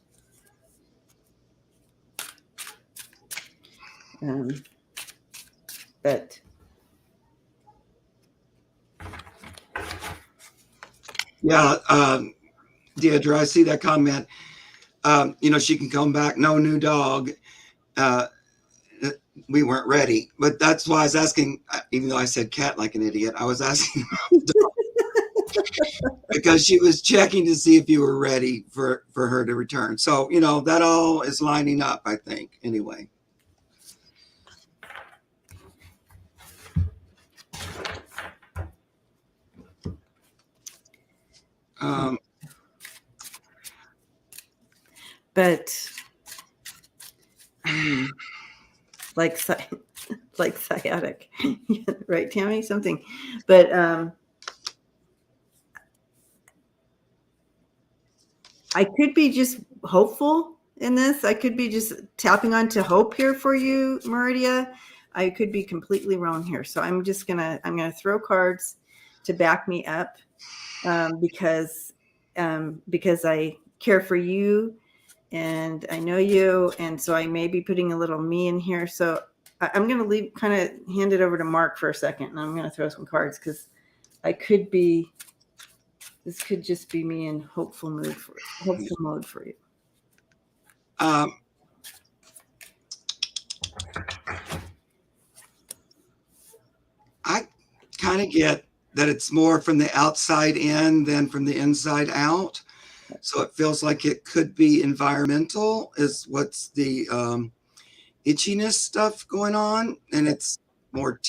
But yeah, Deidre, I see that comment. She can come back, no new dog. We weren't ready, but that's why I was asking, even though I said cat like an idiot, I was asking because she was checking to see if you were ready for her to return. So, that all is lining up, I think, anyway. but like sciatic, right, Tammy? Something, but I could be just hopeful in this. I could be just tapping onto hope here for you, Meridia. I could be completely wrong here. So I'm gonna throw cards to back me up, because I care for you and I know you, and so I may be putting a little me in here. So I'm gonna hand it over to Mark for a second, and I'm gonna throw some cards because this could just be me in hopeful mode for you. I kind of get that it's more from the outside in than from the inside out. So it feels like it could be environmental is what's the itchiness stuff going on. And it's more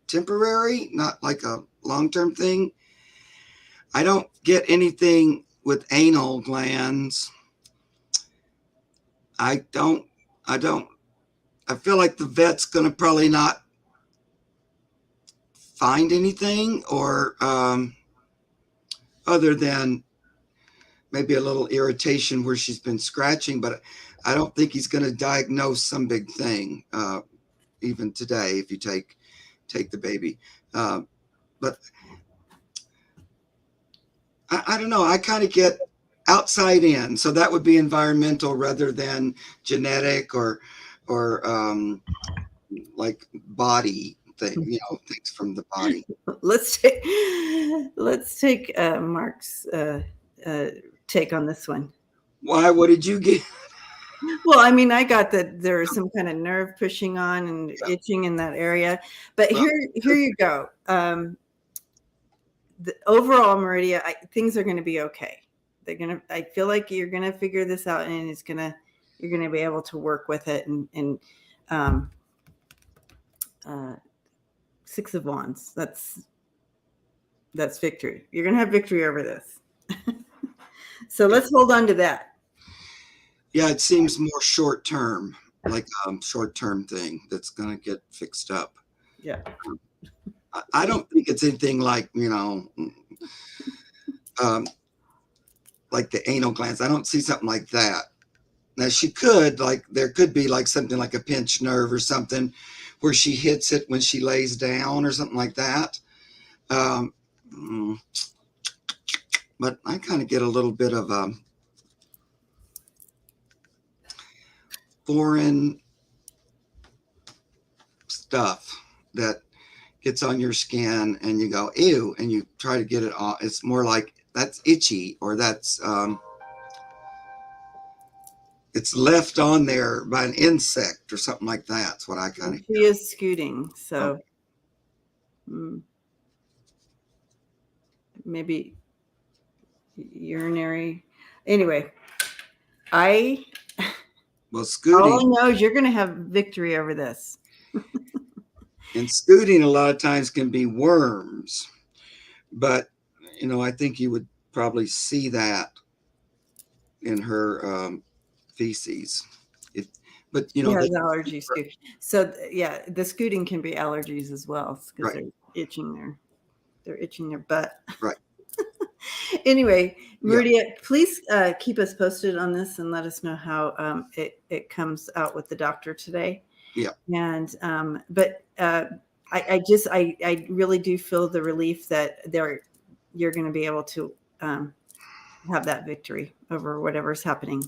temporary, not like a long-term thing. I don't get anything with anal glands. I feel like the vet's going to probably not find anything or other than maybe a little irritation where she's been scratching, but I don't think he's going to diagnose some big thing even today if you take the baby. But I don't know. I kind of get outside in, so that would be environmental rather than genetic or like body thing, things from the body. Let's take Mark's take on this one. Why? What did you get? Well, I mean, I got that there is some kind of nerve pushing on and itching in that area, but here you go. The overall, Meridia, things are going to be okay. I feel like you're going to figure this out, and you're going to be able to work with it. And Six of Wands, that's victory. You're going to have victory over this. So let's hold on to that. Yeah, it seems more short term, like short term thing that's going to get fixed up. Yeah. I don't think it's anything like, like the anal glands. I don't see something like that. Now she could, there could be like something like a pinched nerve or something where she hits it when she lays down or something like that. But I kind of get a little bit of foreign stuff that gets on your skin and you go, ew, and you try to get it off. It's more like that's itchy, or that's it's left on there by an insect or something like that. That's what I kind of She is scooting, so Okay. Maybe urinary. Anyway, all I scooting know is you're going to have victory over this. and scooting a lot of times can be worms, but I think you would probably see that in her feces. But She has allergies too. So yeah, the scooting can be allergies as well because right, they're itching their butt. right. Anyway, Yeah. Meridia, please keep us posted on this and let us know how it comes out with the doctor today. Yeah. And but I really do feel the relief that you're going to be able to have that victory over whatever's happening.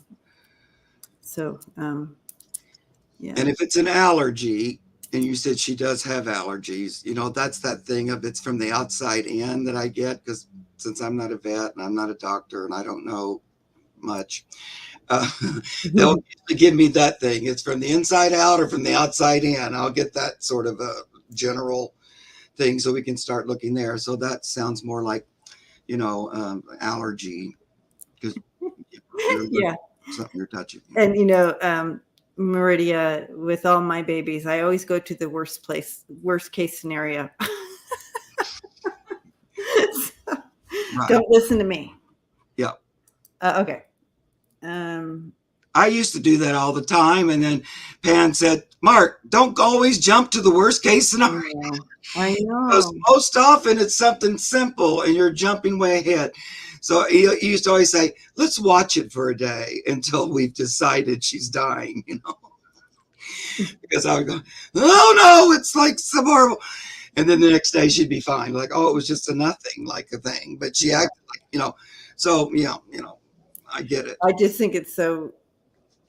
So yeah. And if it's an allergy, and you said she does have allergies, that's that thing of it's from the outside in that I get, because since I'm not a vet and I'm not a doctor and I don't know much, they'll give me that thing. It's from the inside out or from the outside in. I'll get that sort of a general thing so we can start looking there. So that sounds more like, allergy, because Yeah. something you're touching. And Meridia, with all my babies, I always go to the worst case scenario. So, Right. don't listen to me. Yeah. Okay. I used to do that all the time. And then Pan said, Mark, don't always jump to the worst case scenario. I know. Because most often it's something simple and you're jumping way ahead. So he used to always say, let's watch it for a day until we've decided she's dying, because I would go, oh no, it's like some horrible. And then the next day she'd be fine. Like, oh, it was just a nothing, like a thing. But she acted like, so, I get it. I just think it's so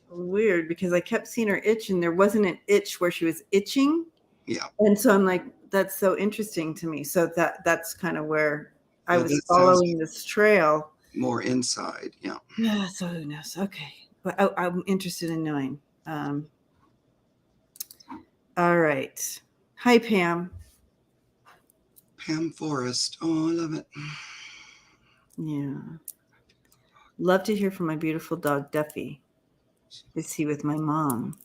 weird because I kept seeing her itch and there wasn't an itch where she was itching. Yeah. And so I'm like, that's so interesting to me. So that's kind of where I was following this trail. More inside. Yeah. Yeah. So who knows? Okay. But I'm interested in knowing. All right. Hi, Pam. Pam Forrest. Oh, I love it. Yeah. Love to hear from my beautiful dog, Duffy. Is he with my mom?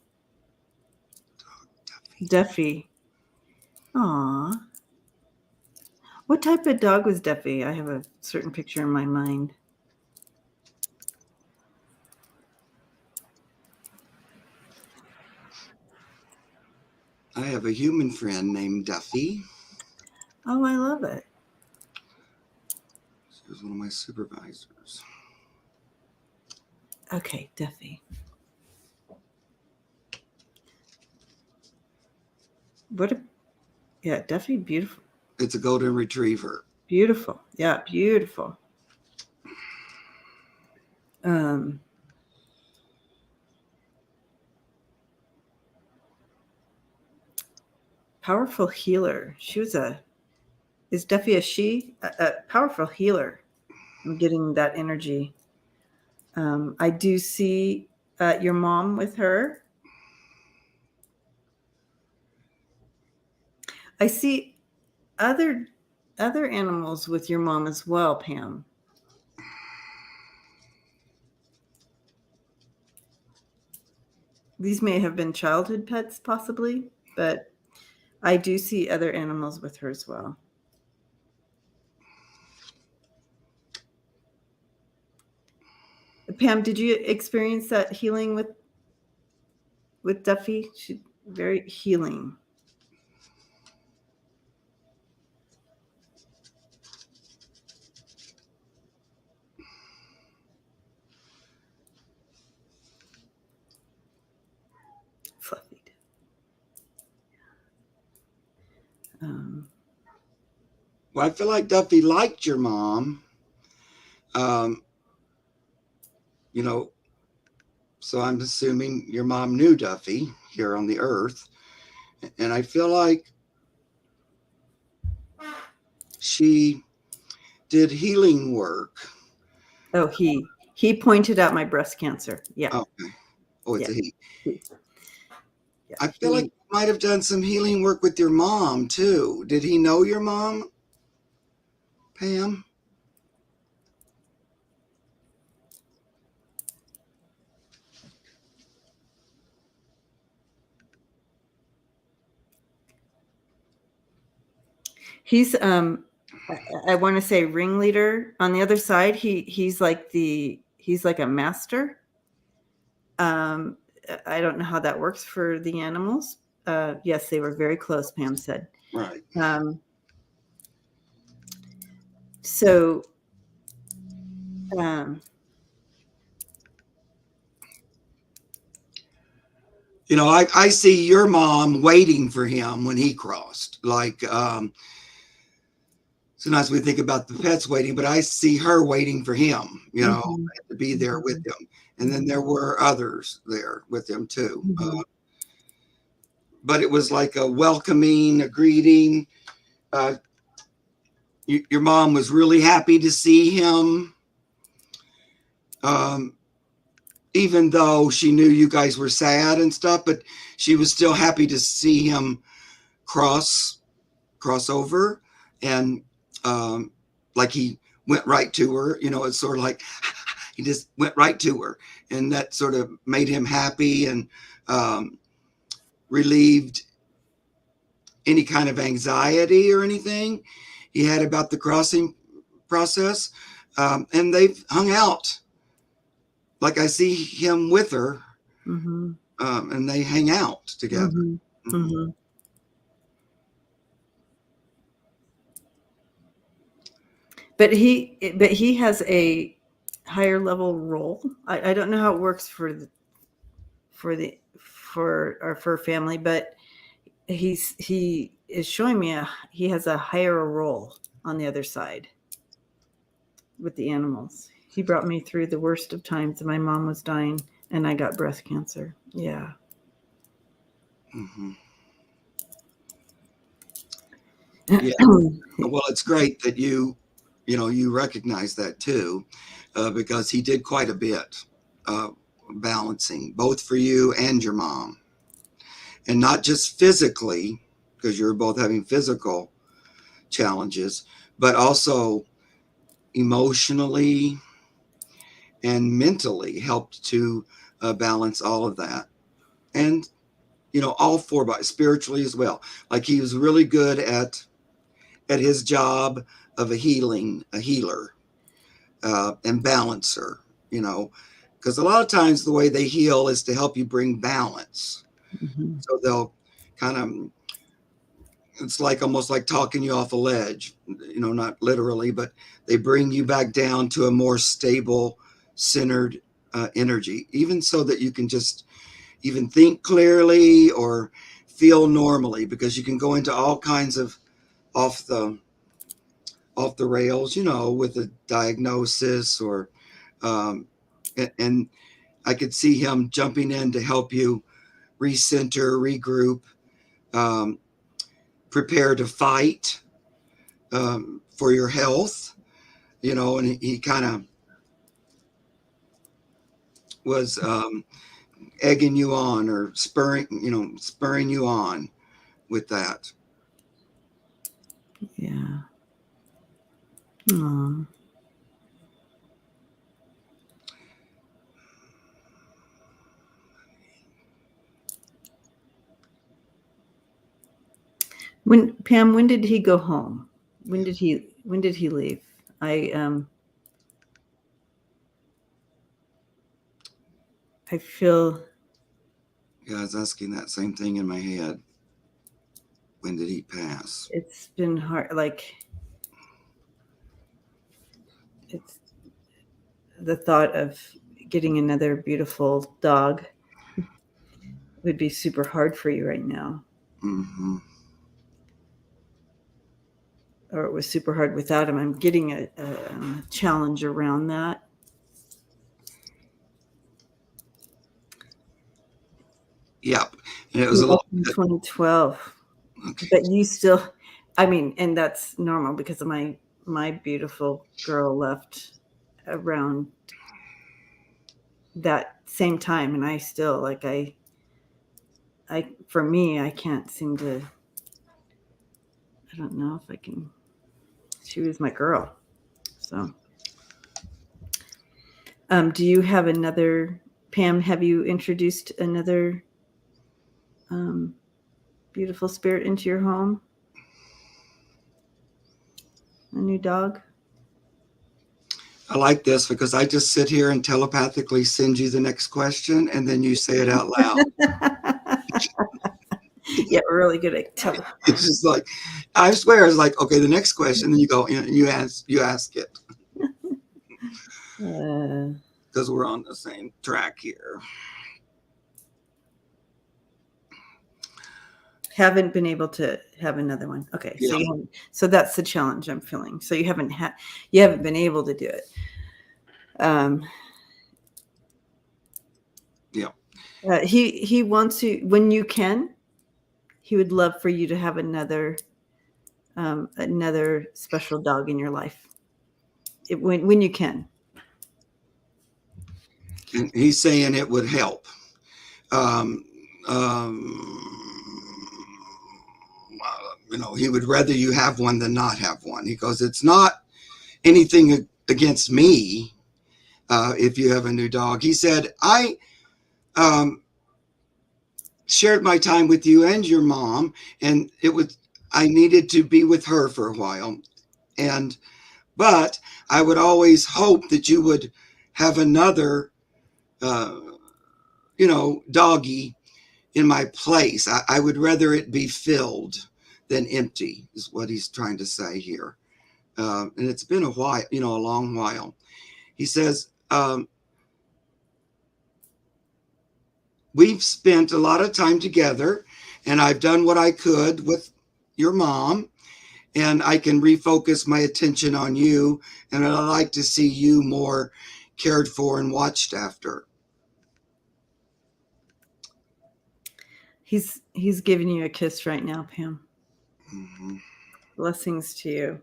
Duffy. Aw. What type of dog was Duffy? I have a certain picture in my mind. I have a human friend named Duffy. Oh, I love it. She was one of my supervisors. Okay, Duffy. Yeah, Duffy, beautiful. It's a golden retriever. Beautiful. Yeah, beautiful. Powerful healer. Is Duffy a she? A powerful healer. I'm getting that energy. I do see your mom with her. I see other animals with your mom as well, Pam. These may have been childhood pets, possibly, but I do see other animals with her as well. Pam, did you experience that healing with Duffy? She's very healing. Fluffy. Well, I feel like Duffy liked your mom. So I'm assuming your mom knew Duffy here on the earth. And I feel like she did healing work. Oh, he pointed out my breast cancer. Yeah. Okay. Oh, it's Yeah. a he. Yeah, I feel like you might have done some healing work with your mom too. Did he know your mom, Pam? he's I want to say ringleader on the other side. He's like a master. I don't know how that works for the animals. Yes, they were very close, Pam said. Right. So You know, I see your mom waiting for him when he crossed. Like, sometimes we think about the pets waiting, but I see her waiting for him, you know, to be there with him. And then there were others there with him too. But it was like a welcoming, a greeting. Your mom was really happy to see him. Even though she knew you guys were sad and stuff, but she was still happy to see him cross over. And like he went right to her, you know, it's sort of like he just went right to her, and that sort of made him happy and relieved any kind of anxiety or anything he had about the crossing process. And they've hung out. Like I see him with her, and they hang out together. But he has a higher level role. I don't know how it works for our fur family, but he is showing me he has a higher role on the other side with the animals. He brought me through the worst of times. My mom was dying and I got breast cancer. Yeah. Yeah. Well, it's great that you recognize that too, because he did quite a bit balancing both for you and your mom, and not just physically, because you're both having physical challenges, but also emotionally and mentally helped to balance all of that. And, you know, all four bodies, spiritually as well. Like he was really good at his job of a healer, and balancer, you know, because a lot of times the way they heal is to help you bring balance. So they'll kind of, it's like almost like talking you off a ledge, you know, not literally, but they bring you back down to a more stable, centered energy, even so that you can just even think clearly or feel normally, because you can go into all kinds of off the rails, you know, with a diagnosis or and I could see him jumping in to help you recenter, regroup, prepare to fight for your health, you know. And he kind of was egging you on or spurring you on with that. Yeah. Aww. Pam, when did he go home? When did he leave? I feel. Yeah, I was asking that same thing in my head. When did he pass? It's been hard. Like, it's the thought of getting another beautiful dog would be super hard for you right now. Or it was super hard without him. I'm getting a challenge around that. Yep. And it was a little in 2012. Okay. But you still, I mean, and that's normal because of my beautiful girl left around that same time, and I still like I for me I can't seem to. I don't know if I can. She was my girl, so. Do you have another, Pam? Have you introduced another beautiful spirit into your home? A new dog? I like this because I just sit here and telepathically send you the next question, and then you say it out loud. Yeah, we're really good at tele. It's just like, I swear, it's like, okay, the next question, then you go, you ask it, because we're on the same track here. Haven't been able to have another one. Okay, Yeah. so that's the challenge I'm feeling. So you haven't been able to do it. Yeah. He wants to, when you can. He would love for you to have another special dog in your life. When you can. And he's saying it would help. He would rather you have one than not have one. He goes, it's not anything against me if you have a new dog. He said, I shared my time with you and your mom, and I needed to be with her for a while. But I would always hope that you would have another, doggy in my place. I would rather it be filled than empty, is what he's trying to say here. And it's been a while, a long while. He says, we've spent a lot of time together, and I've done what I could with your mom, and I can refocus my attention on you, and I'd like to see you more cared for and watched after. He's giving you a kiss right now, Pam. Mm-hmm. Blessings to you.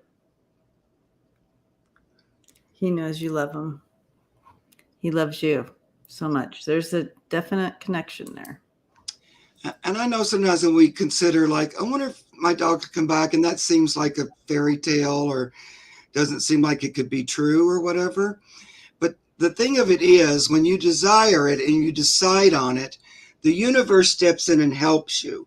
He knows you love him. He loves you so much. There's a definite connection there. And I know sometimes when we consider, like, I wonder if my dog could come back, and that seems like a fairy tale or doesn't seem like it could be true or whatever. But the thing of it is, when you desire it and you decide on it, the universe steps in and helps you.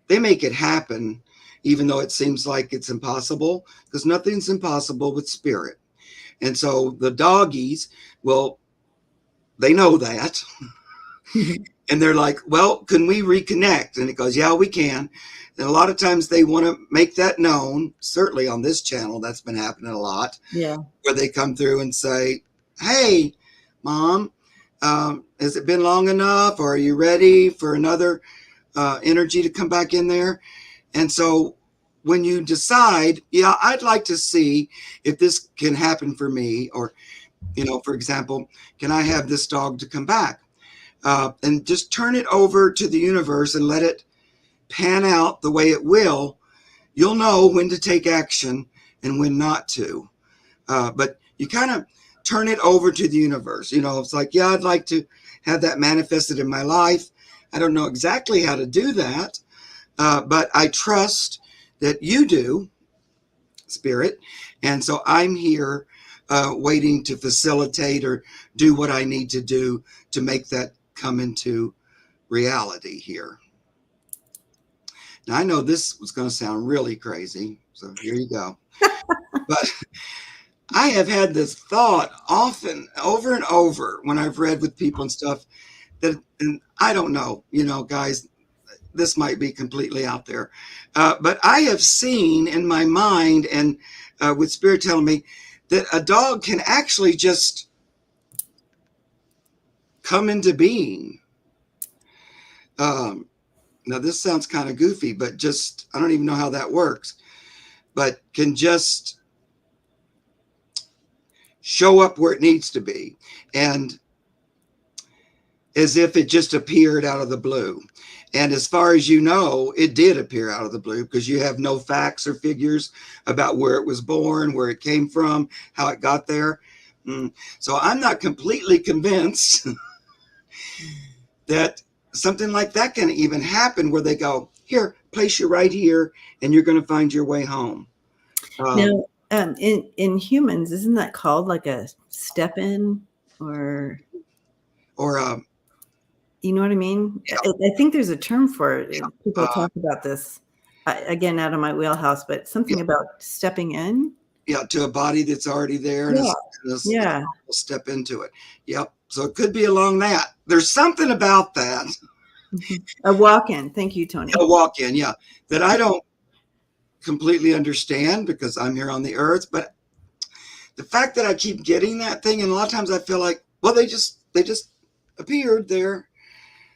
They make it happen, even though it seems like it's impossible, because nothing's impossible with spirit. And so the doggies, well, they know that. And they're like, well, can we reconnect? And it goes, yeah, we can. And a lot of times they want to make that known. Certainly on this channel, that's been happening a lot. Yeah. Where they come through and say, hey, Mom, has it been long enough? Or are you ready for another energy to come back in there? And so when you decide, yeah, I'd like to see if this can happen for me, or, for example, can I have this dog to come back? And just turn it over to the universe and let it pan out the way it will. You'll know when to take action and when not to. But you kind of turn it over to the universe. It's like, yeah, I'd like to have that manifested in my life. I don't know exactly how to do that, but I trust that you do, Spirit. And so I'm here waiting to facilitate or do what I need to do to make that come into reality here. Now, I know this was going to sound really crazy, so here you go. But I have had this thought often, over and over, when I've read with people and stuff, and I don't know, guys, this might be completely out there. But I have seen in my mind and with Spirit telling me that a dog can actually just come into being. Now, this sounds kind of goofy, but just, I don't even know how that works, but can just show up where it needs to be. And as if it just appeared out of the blue. And as far as you know, it did appear out of the blue because you have no facts or figures about where it was born, where it came from, how it got there. So I'm not completely convinced that something like that can even happen where they go, here, place you right here, and you're going to find your way home. Now, in humans, isn't that called like a step in or you know what I mean? Yeah. I think there's a term for it. People talk about this again out of my wheelhouse, but something about stepping in. Yeah, to a body that's already there, and yeah, we'll step into it. Yep. So it could be along that. There's something about that. A walk-in. Thank you, Tony. A walk-in, yeah, that I don't completely understand because I'm here on the earth, but the fact that I keep getting that thing, and a lot of times I feel like, well, they just appeared there.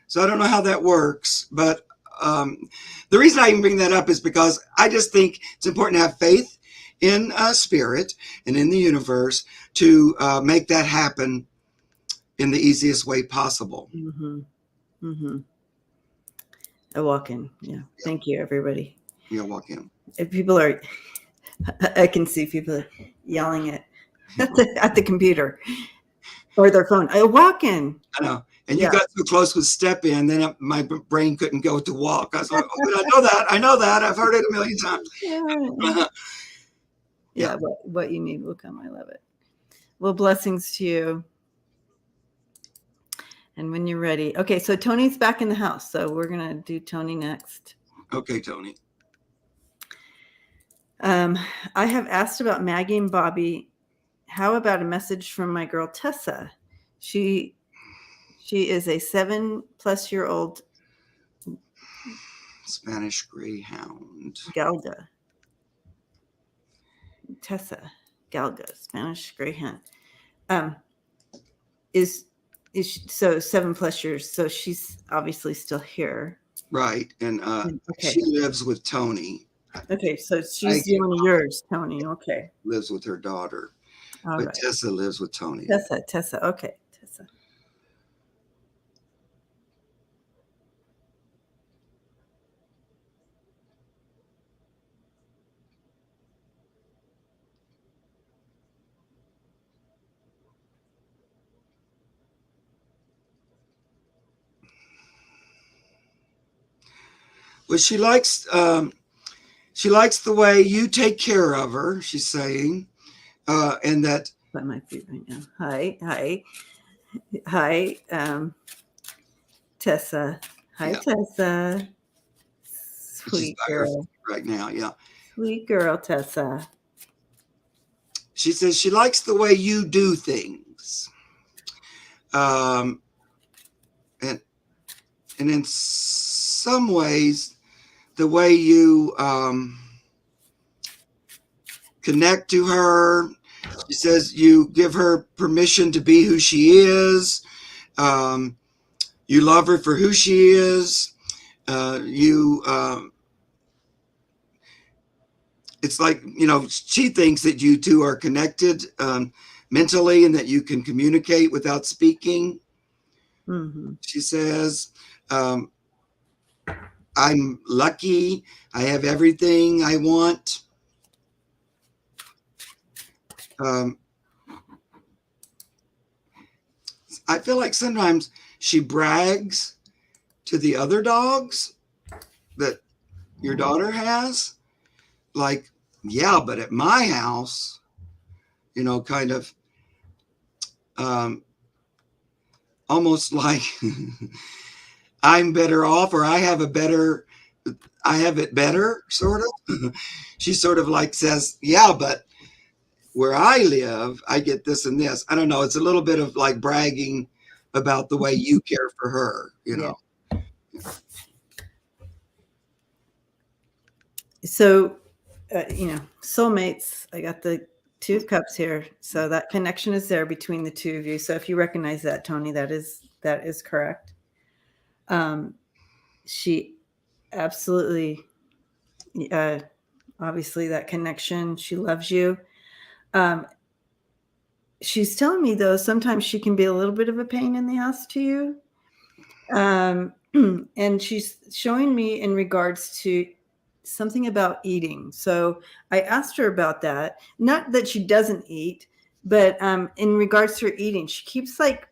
So I don't know how that works, but the reason I even bring that up is because I just think it's important to have faith in spirit and in the universe to make that happen in the easiest way possible. A walk-in. Yeah. Thank you, everybody. Yeah, walk-in. If people are, I can see people yelling at the computer or their phone. A walk-in. I know. And you got so close with step in, then my brain couldn't go to walk. I was like, oh, but I know that. I've heard it a million times. Yeah, what you need will come. I love it. Well, blessings to you. And when you're ready. Okay, so Tony's back in the house. So we're going to do Tony next. Okay, Tony. I have asked about Maggie and Bobby. How about a message from my girl Tessa? She is a 7+-year-old Spanish Greyhound. Galga. Tessa Galga, Spanish Greyhound. Is so 7+ years. So she's obviously still here. Right. And she lives with Tony. Okay, so she's one of yours, Tony. Okay. Lives with her daughter. All but right. Tessa lives with Tony. Tessa. Okay, Tessa. Well, she likes the way you take care of her, she's saying. And that might be right now. Hi, Tessa. Hi, Tessa. Sweet girl. Right now, yeah. Sweet girl, Tessa. She says she likes the way you do things. And in some ways, the way you connect to her. She says you give her permission to be who she is. You love her for who she is. It's like, she thinks that you two are connected mentally and that you can communicate without speaking. Mm-hmm. She says, I'm lucky. I have everything I want. I feel like sometimes she brags to the other dogs that your daughter has. Like, yeah, but at my house, kind of almost like I'm better off, or I have it better, sort of. She sort of like says, yeah, but where I live, I get this and this. I don't know. It's a little bit of like bragging about the way you care for her, know. So, soulmates, I got the 2 of Cups here. So that connection is there between the two of you. So if you recognize that, Tony, that is correct. She absolutely, obviously that connection, she loves you. She's telling me though, sometimes she can be a little bit of a pain in the ass to you. And she's showing me in regards to something about eating. So I asked her about that. Not that she doesn't eat, but in regards to her eating, she keeps like,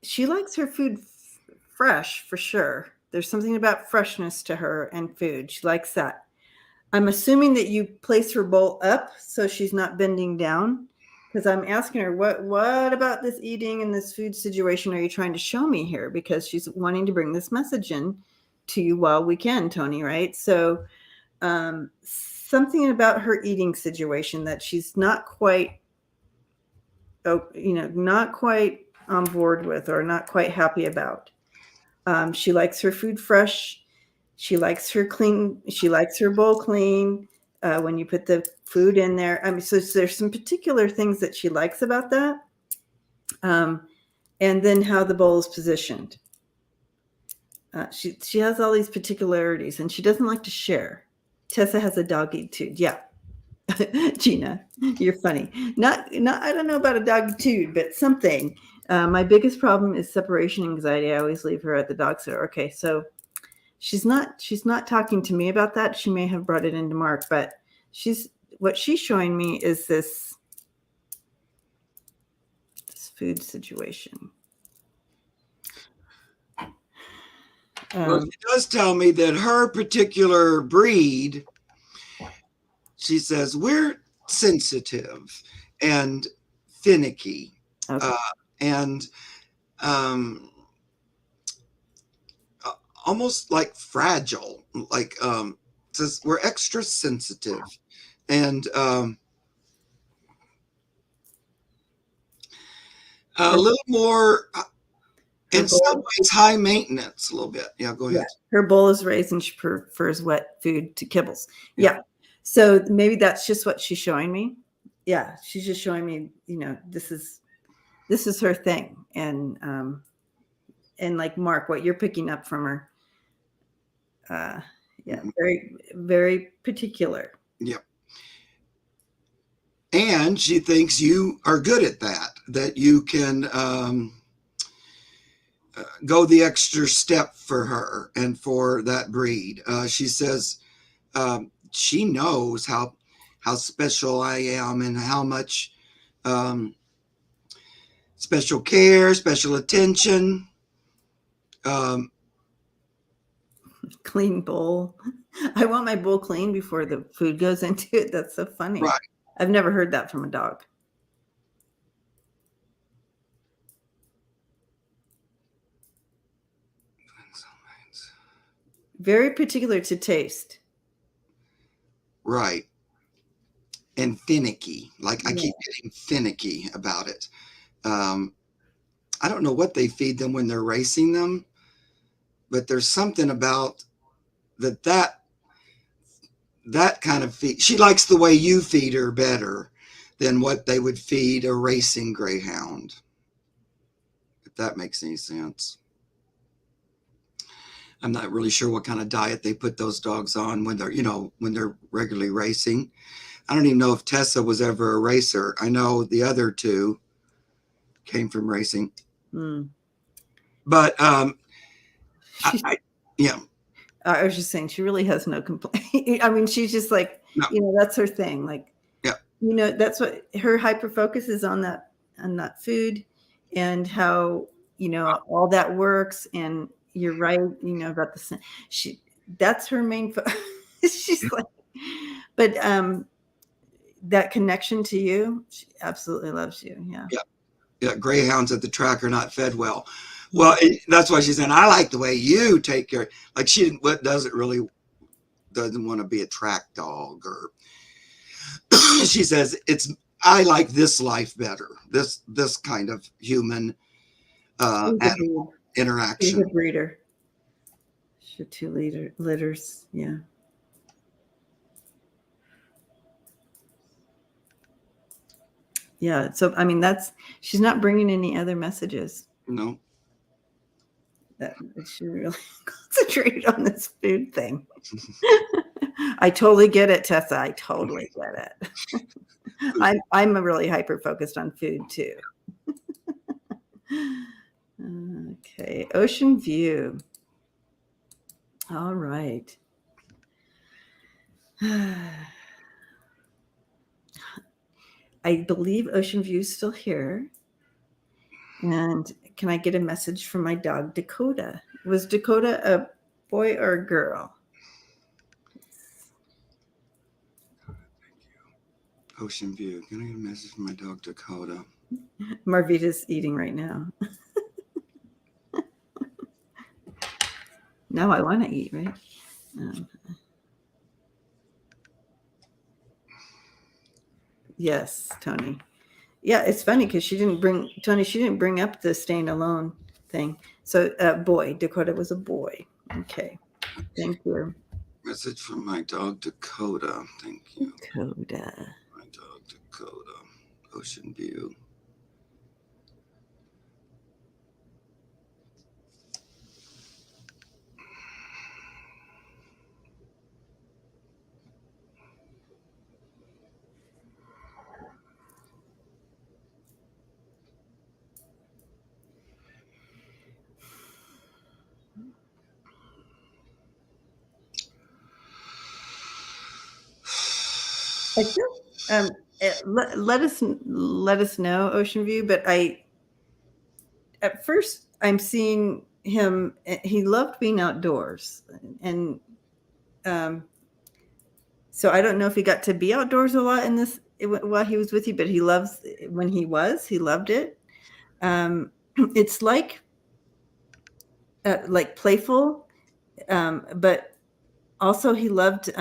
she likes her food fresh for sure. There's something about freshness to her and food. She likes that. I'm assuming that you place her bowl up so she's not bending down, because I'm asking her what about this eating and this food situation are you trying to show me here, because she's wanting to bring this message in to you while we can, Tony, right? So something about her eating situation that she's not quite not quite on board with or not quite happy about. She likes her food fresh. She likes her clean. She likes her bowl clean when you put the food in there. I mean, so there's some particular things that she likes about that. And then how the bowl is positioned. She has all these particularities, and she doesn't like to share. Tessa has a dog attitude. Yeah. Gina, you're funny. Not. I don't know about a dog attitude, but something. My biggest problem is separation anxiety. I always leave her at the dog sitter. Okay, so she's not talking to me about that. She may have brought it into Mark, but what she's showing me is this food situation. Well, she does tell me that her particular breed, she says, we're sensitive and finicky, Okay. and almost like fragile, like says we're extra sensitive and a little more in some ways high maintenance, a little bit. Yeah, go ahead. Yeah. Her bowl is raised and she prefers wet food to kibbles. Yeah. So maybe that's just what she's showing me. Yeah, she's just showing me, this is her thing. And like Mark, what you're picking up from her. Very, very particular. Yep. And she thinks you are good at that you can go the extra step for her and for that breed. She says she knows how special I am and how much special care, special attention. Clean bowl. I want my bowl clean before the food goes into it. That's so funny. Right. I've never heard that from a dog. Very particular to taste. Right. And finicky. Like I keep getting finicky about it. I don't know what they feed them when they're racing them, but there's something about that kind of feed. She likes the way you feed her better than what they would feed a racing greyhound, if that makes any sense. I'm not really sure what kind of diet they put those dogs on when they're regularly racing. I don't even know if Tessa was ever a racer. I know the other two came from racing. But I was just saying, she really has no complaint. I mean, she's just like, that's her thing. Like, that's what her hyper focus is on, that food and how, all that works. And you're right, about that's her main focus. She's like, but that connection to you, she absolutely loves you. Yeah. Greyhounds at the track are not fed well. Well, that's why she's saying, I like the way you take care. Like she doesn't want to be a track dog, or she says I like this life better. This kind of human animal interaction. She's a breeder. She's 2 litters. Yeah. Yeah. So, I mean, she's not bringing any other messages. No. That she really concentrated on this food thing. I totally get it, Tessa. I totally get it. I'm really hyper focused on food too. Okay, ocean view. All right. I believe Ocean View is still here. And can I get a message from my dog, Dakota? Was Dakota a boy or a girl? Ocean view. Can I get a message from my dog, Dakota? Marvita's eating right now. Now I want to eat, right? Yes, Tony. Yeah, it's funny because she didn't bring up the staying alone thing. So, boy, Dakota was a boy. Okay. Thank you. Message from my dog, Dakota. Thank you. Dakota. My dog, Dakota. Ocean view. I feel, let us know, Ocean View. But at first I'm seeing him. He loved being outdoors, and so I don't know if he got to be outdoors a lot in this while he was with you. But he loves when he loved it. It's like playful, but also he loved.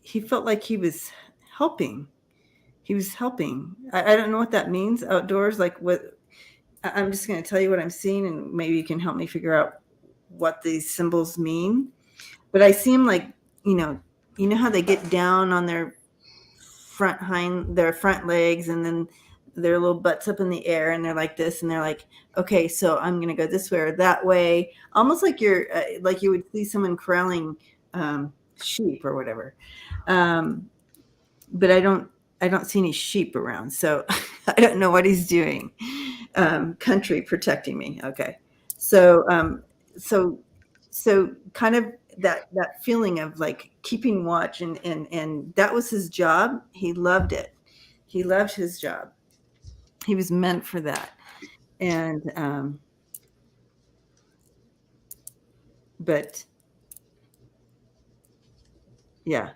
He felt like he was helping. He was helping. I don't know what that means outdoors. Like what I'm just going to tell you what I'm seeing, and maybe you can help me figure out what these symbols mean. But I see him like, you know how they get down on their front legs, and then their little butts up in the air, and they're like this, and they're like, okay, so I'm going to go this way or that way, almost like you're like you would see someone corralling sheep or whatever. But I don't see any sheep around, so I don't know what he's doing. Country protecting me. Okay, so so kind of that feeling of like keeping watch, and that was his job. He loved it. He loved his job. He was meant for that. And but yeah,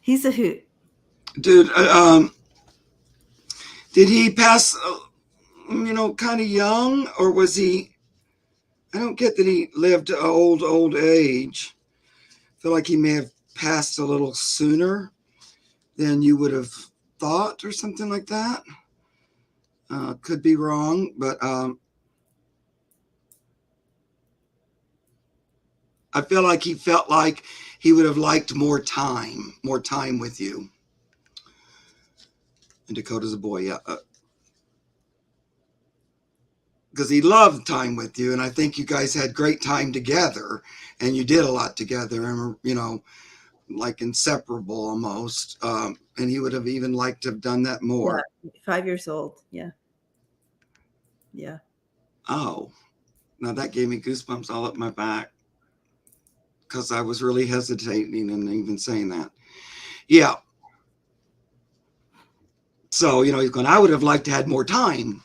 he's a hoot. Dude, did he pass, kind of young, or was he? I don't get that he lived to old age. I feel like he may have passed a little sooner than you would have thought, or something like that. Could be wrong, but I feel like he felt like he would have liked more time with you. And Dakota's a boy, yeah. Because he loved time with you, and I think you guys had great time together, and you did a lot together, and like inseparable almost. And he would have even liked to have done that more. Yeah, 5 years old. Yeah. Yeah. Oh, now that gave me goosebumps all up my back, because I was really hesitating and even saying that. Yeah. So, he's going, I would have liked to have had more time.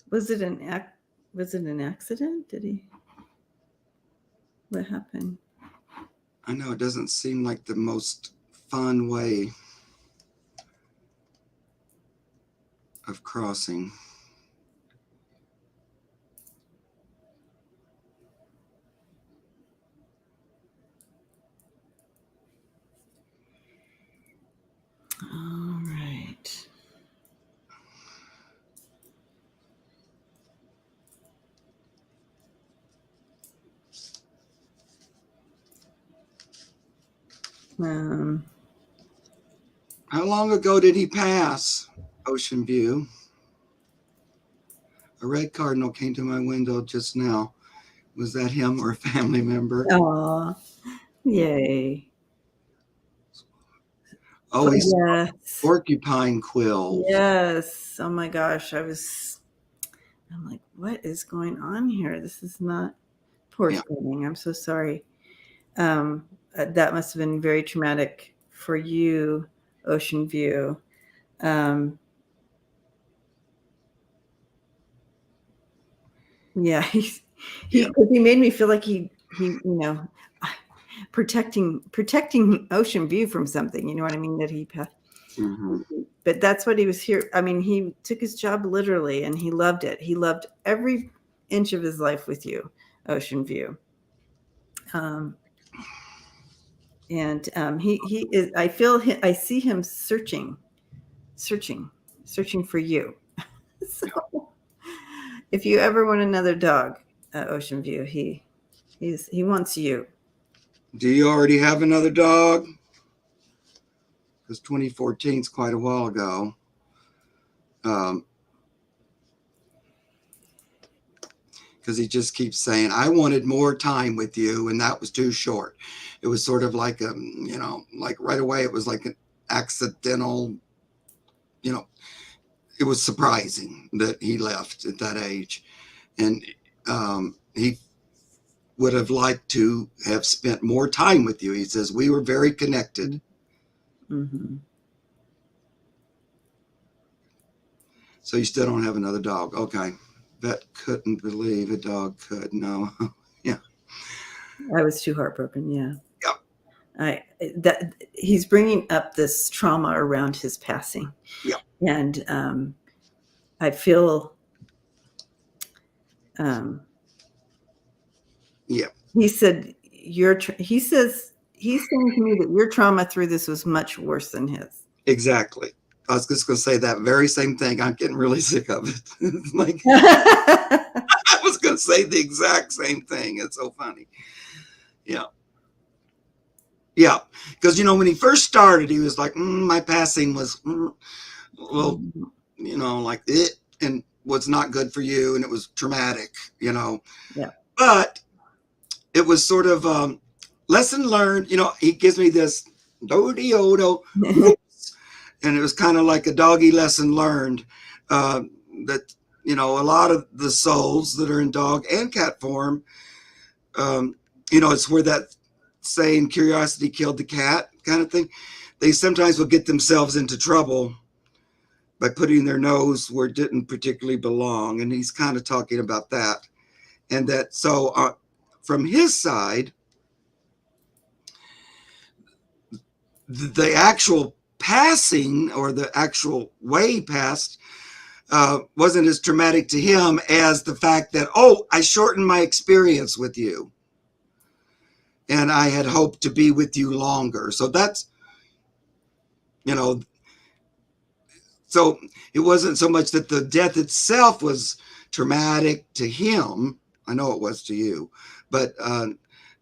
Was it an accident? Did he? What happened? I know it doesn't seem like the most fun way of crossing. All right. Um, How long ago did he pass? Ocean View. A red cardinal came to my window just now. Was that him or a family member? Aw, yay. Oh, he's Yes. porcupine quills. Yes. Oh my gosh. I'm like, what is going on here? This is not poor thing. I'm so sorry. That must have been very traumatic for you, Ocean View. Yeah, he made me feel like he protecting Ocean View from something. You know what I mean? That he passed. Mm-hmm. But that's what he was here. I mean, he took his job literally, and he loved it. He loved every inch of his life with you, Ocean View. He is. I see him searching for you. So, if you ever want another dog, Ocean View, he wants you. Do you already have another dog? Because 2014 is quite a while ago. Because he just keeps saying, I wanted more time with you, and that was too short. It was sort of like like right away, it was like an accidental, it was surprising that he left at that age. And he would have liked to have spent more time with you. He says, we were very connected. Mm-hmm. So you still don't have another dog. Okay. Vet couldn't believe a dog could. No. Yeah. I was too heartbroken. Yeah. Yeah. That he's bringing up this trauma around his passing. Yeah. And I feel. Yeah. He said he's saying to me that your trauma through this was much worse than his. Exactly. I was just going to say that very same thing. I'm getting really sick of it. It's like I was going to say the exact same thing. It's so funny. Yeah. Yeah. Because, when he first started, he was like, my passing was, like it and was not good for you. And it was traumatic, Yeah. But it was sort of lesson learned. He gives me this do-de-o-do. And it was kind of like a doggy lesson learned that, a lot of the souls that are in dog and cat form, it's where that saying curiosity killed the cat kind of thing. They sometimes will get themselves into trouble by putting their nose where it didn't particularly belong. And he's kind of talking about that. And that, so from his side, the actual passing or the actual way he passed wasn't as traumatic to him as the fact that, I shortened my experience with you and I had hoped to be with you longer. So that's, so it wasn't so much that the death itself was traumatic to him. I know it was to you, but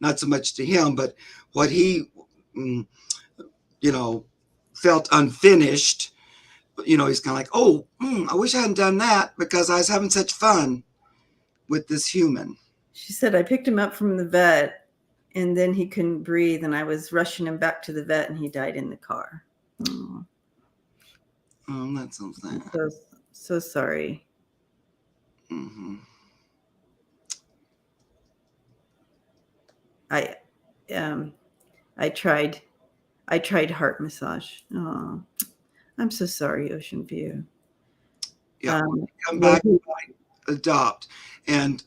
not so much to him, but what he, felt unfinished. He's kind of like, I wish I hadn't done that because I was having such fun with this human. She said, I picked him up from the vet and then he couldn't breathe and I was rushing him back to the vet and he died in the car. Oh, that's so sad. So sorry. Mm-hmm. I tried heart massage. Oh, I'm so sorry, Ocean View. Yeah, come back and adopt. And,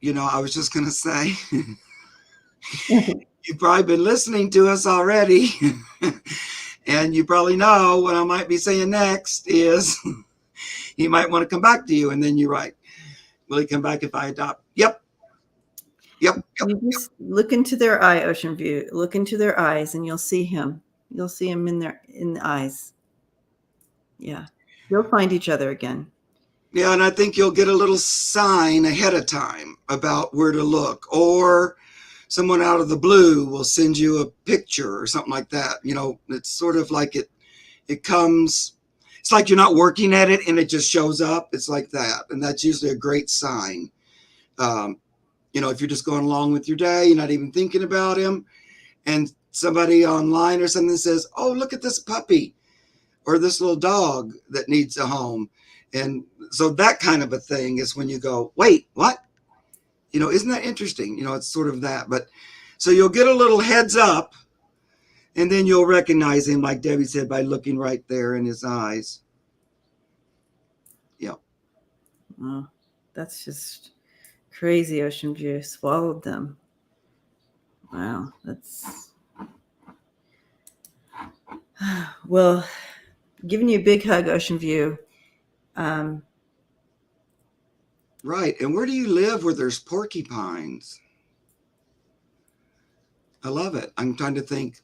I was just going to say, you've probably been listening to us already. And you probably know what I might be saying next is he might want to come back to you. And then you're right. Will he come back if I adopt? Yep. You just look into their eye, Ocean View. Look into their eyes and you'll see him. You'll see him in the eyes. Yeah. You'll find each other again. Yeah, and I think you'll get a little sign ahead of time about where to look, or someone out of the blue will send you a picture or something like that. You know, it's sort of like it comes, it's like you're not working at it and it just shows up. It's like that. And that's usually a great sign. You know, if you're just going along with your day, you're not even thinking about him, and somebody online or something says, oh, look at this puppy or this little dog that needs a home. And so that kind of a thing is when you go, wait, what? You know, isn't that interesting? You know, it's sort of that. But so you'll get a little heads up, and then you'll recognize him, like Debbie said, by looking right there in his eyes. Yeah. Oh, that's just crazy, Ocean View. Swallowed them. Wow, that's... Well, giving you a big hug, Ocean View. Right. And where do you live where there's porcupines? I love it. I'm trying to think,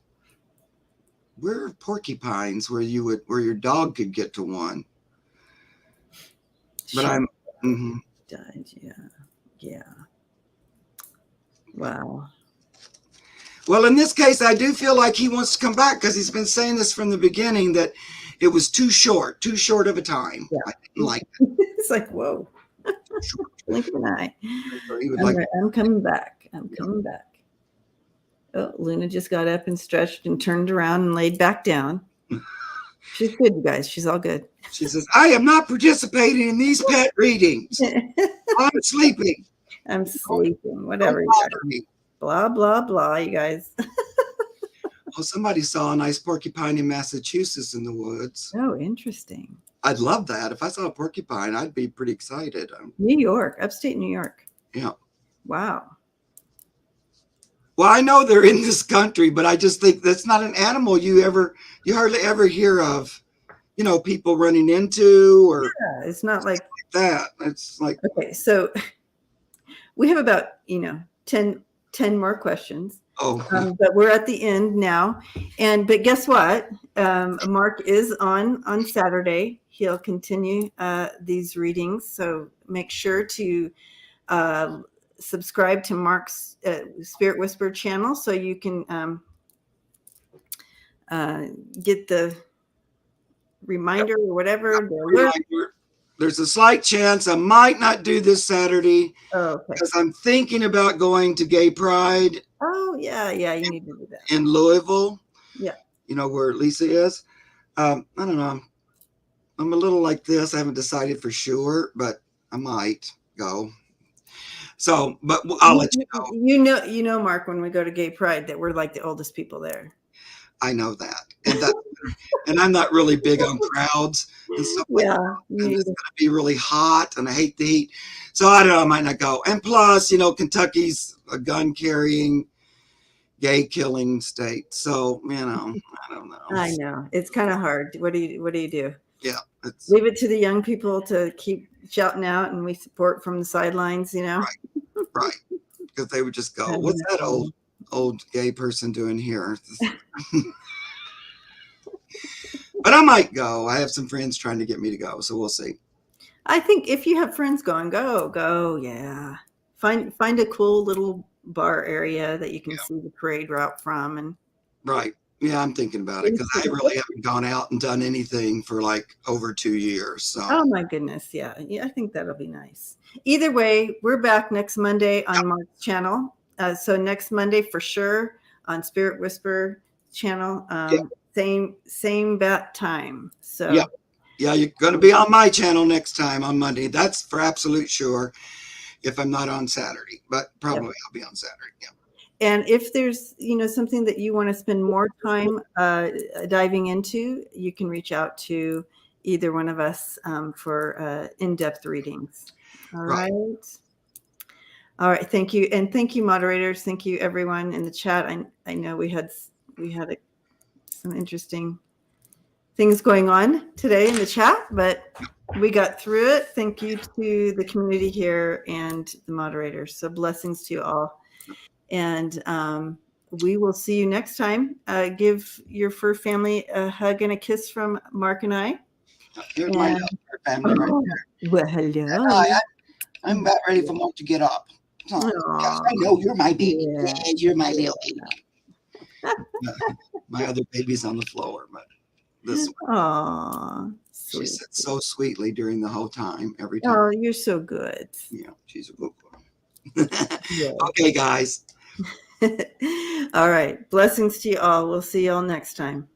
where are porcupines where your dog could get to one? But I'm died. Yeah. Wow. Well, in this case, I do feel like he wants to come back because he's been saying this from the beginning that it was too short of a time. Yeah. I didn't like it. It's like, whoa. Blink of an eye. I'm coming back. I'm coming back. Oh, Luna just got up and stretched and turned around and laid back down. She's good, you guys. She's all good. She says, I am not participating in these pet readings. I'm sleeping. I'm sleeping. Whatever. Blah, blah, blah, you guys. Oh, somebody saw a nice porcupine in Massachusetts in the woods. Oh, interesting. I'd love that. If I saw a porcupine, I'd be pretty excited. New York, upstate New York. Yeah. Wow. Well, I know they're in this country, but I just think that's not an animal you hardly ever hear of, you know, people running into or it's not like that. It's like, okay, so we have about, 10 more questions. Oh, but we're at the end now. But guess what? Mark is on Saturday. He'll continue these readings. So make sure to subscribe to Mark's Spirit Whisper channel so you can get the reminder or whatever. There's a slight chance I might not do this Saturday because I'm thinking about going to Gay Pride. Oh, yeah, you need to do that. In Louisville. Yeah. You know where Lisa is. I don't know. I'm a little like this. I haven't decided for sure, but I might go. So, but I'll let you know. You know, Mark, when we go to Gay Pride, that we're like the oldest people there. I know that. And I'm not really big on crowds and stuff like that. And it's going to be really hot, and I hate the heat. So I don't know, I might not go. And plus, Kentucky's a gun-carrying, gay-killing state. So, I don't know. I know. It's kind of hard. What do you do? Yeah. Leave it to the young people to keep shouting out, and we support from the sidelines, Right. Because they would just go, what's that old gay person doing here? But I might go. I have some friends trying to get me to go, so we'll see. I think if you have friends going, go. Yeah. Find a cool little bar area that you can see the parade route from. And right. Yeah, I'm thinking about it because I really haven't gone out and done anything for like over 2 years. So. Oh my goodness. Yeah. I think that'll be nice. Either way, we're back next Monday on Mark's channel. So next Monday for sure on Spirit Whisper channel. Same bat time. So yeah, you're going to be on my channel next time on Monday. That's for absolute sure. If I'm not on Saturday, but probably I'll be on Saturday. Yeah. And if there's something that you want to spend more time diving into, you can reach out to either one of us for in-depth readings. All right. All right. Thank you, and thank you, moderators. Thank you, everyone in the chat. I know we had some interesting things going on today in the chat, but we got through it. Thank you to the community here and the moderators. So blessings to you all. And we will see you next time. Give your fur family a hug and a kiss from Mark and I. Here's my family right there. Well, hello. Hi, I'm about ready for Mark to get up. Oh, yes, Aw, I know you're my baby. yeah. Yeah, you're my little baby. My other baby's on the floor, but this one, Aw, she sweet. sits so sweetly during the whole time, every time. Oh, you're so good. Yeah, she's a good one. Yeah. Okay, guys. All right. Blessings to you all. We'll see you all next time.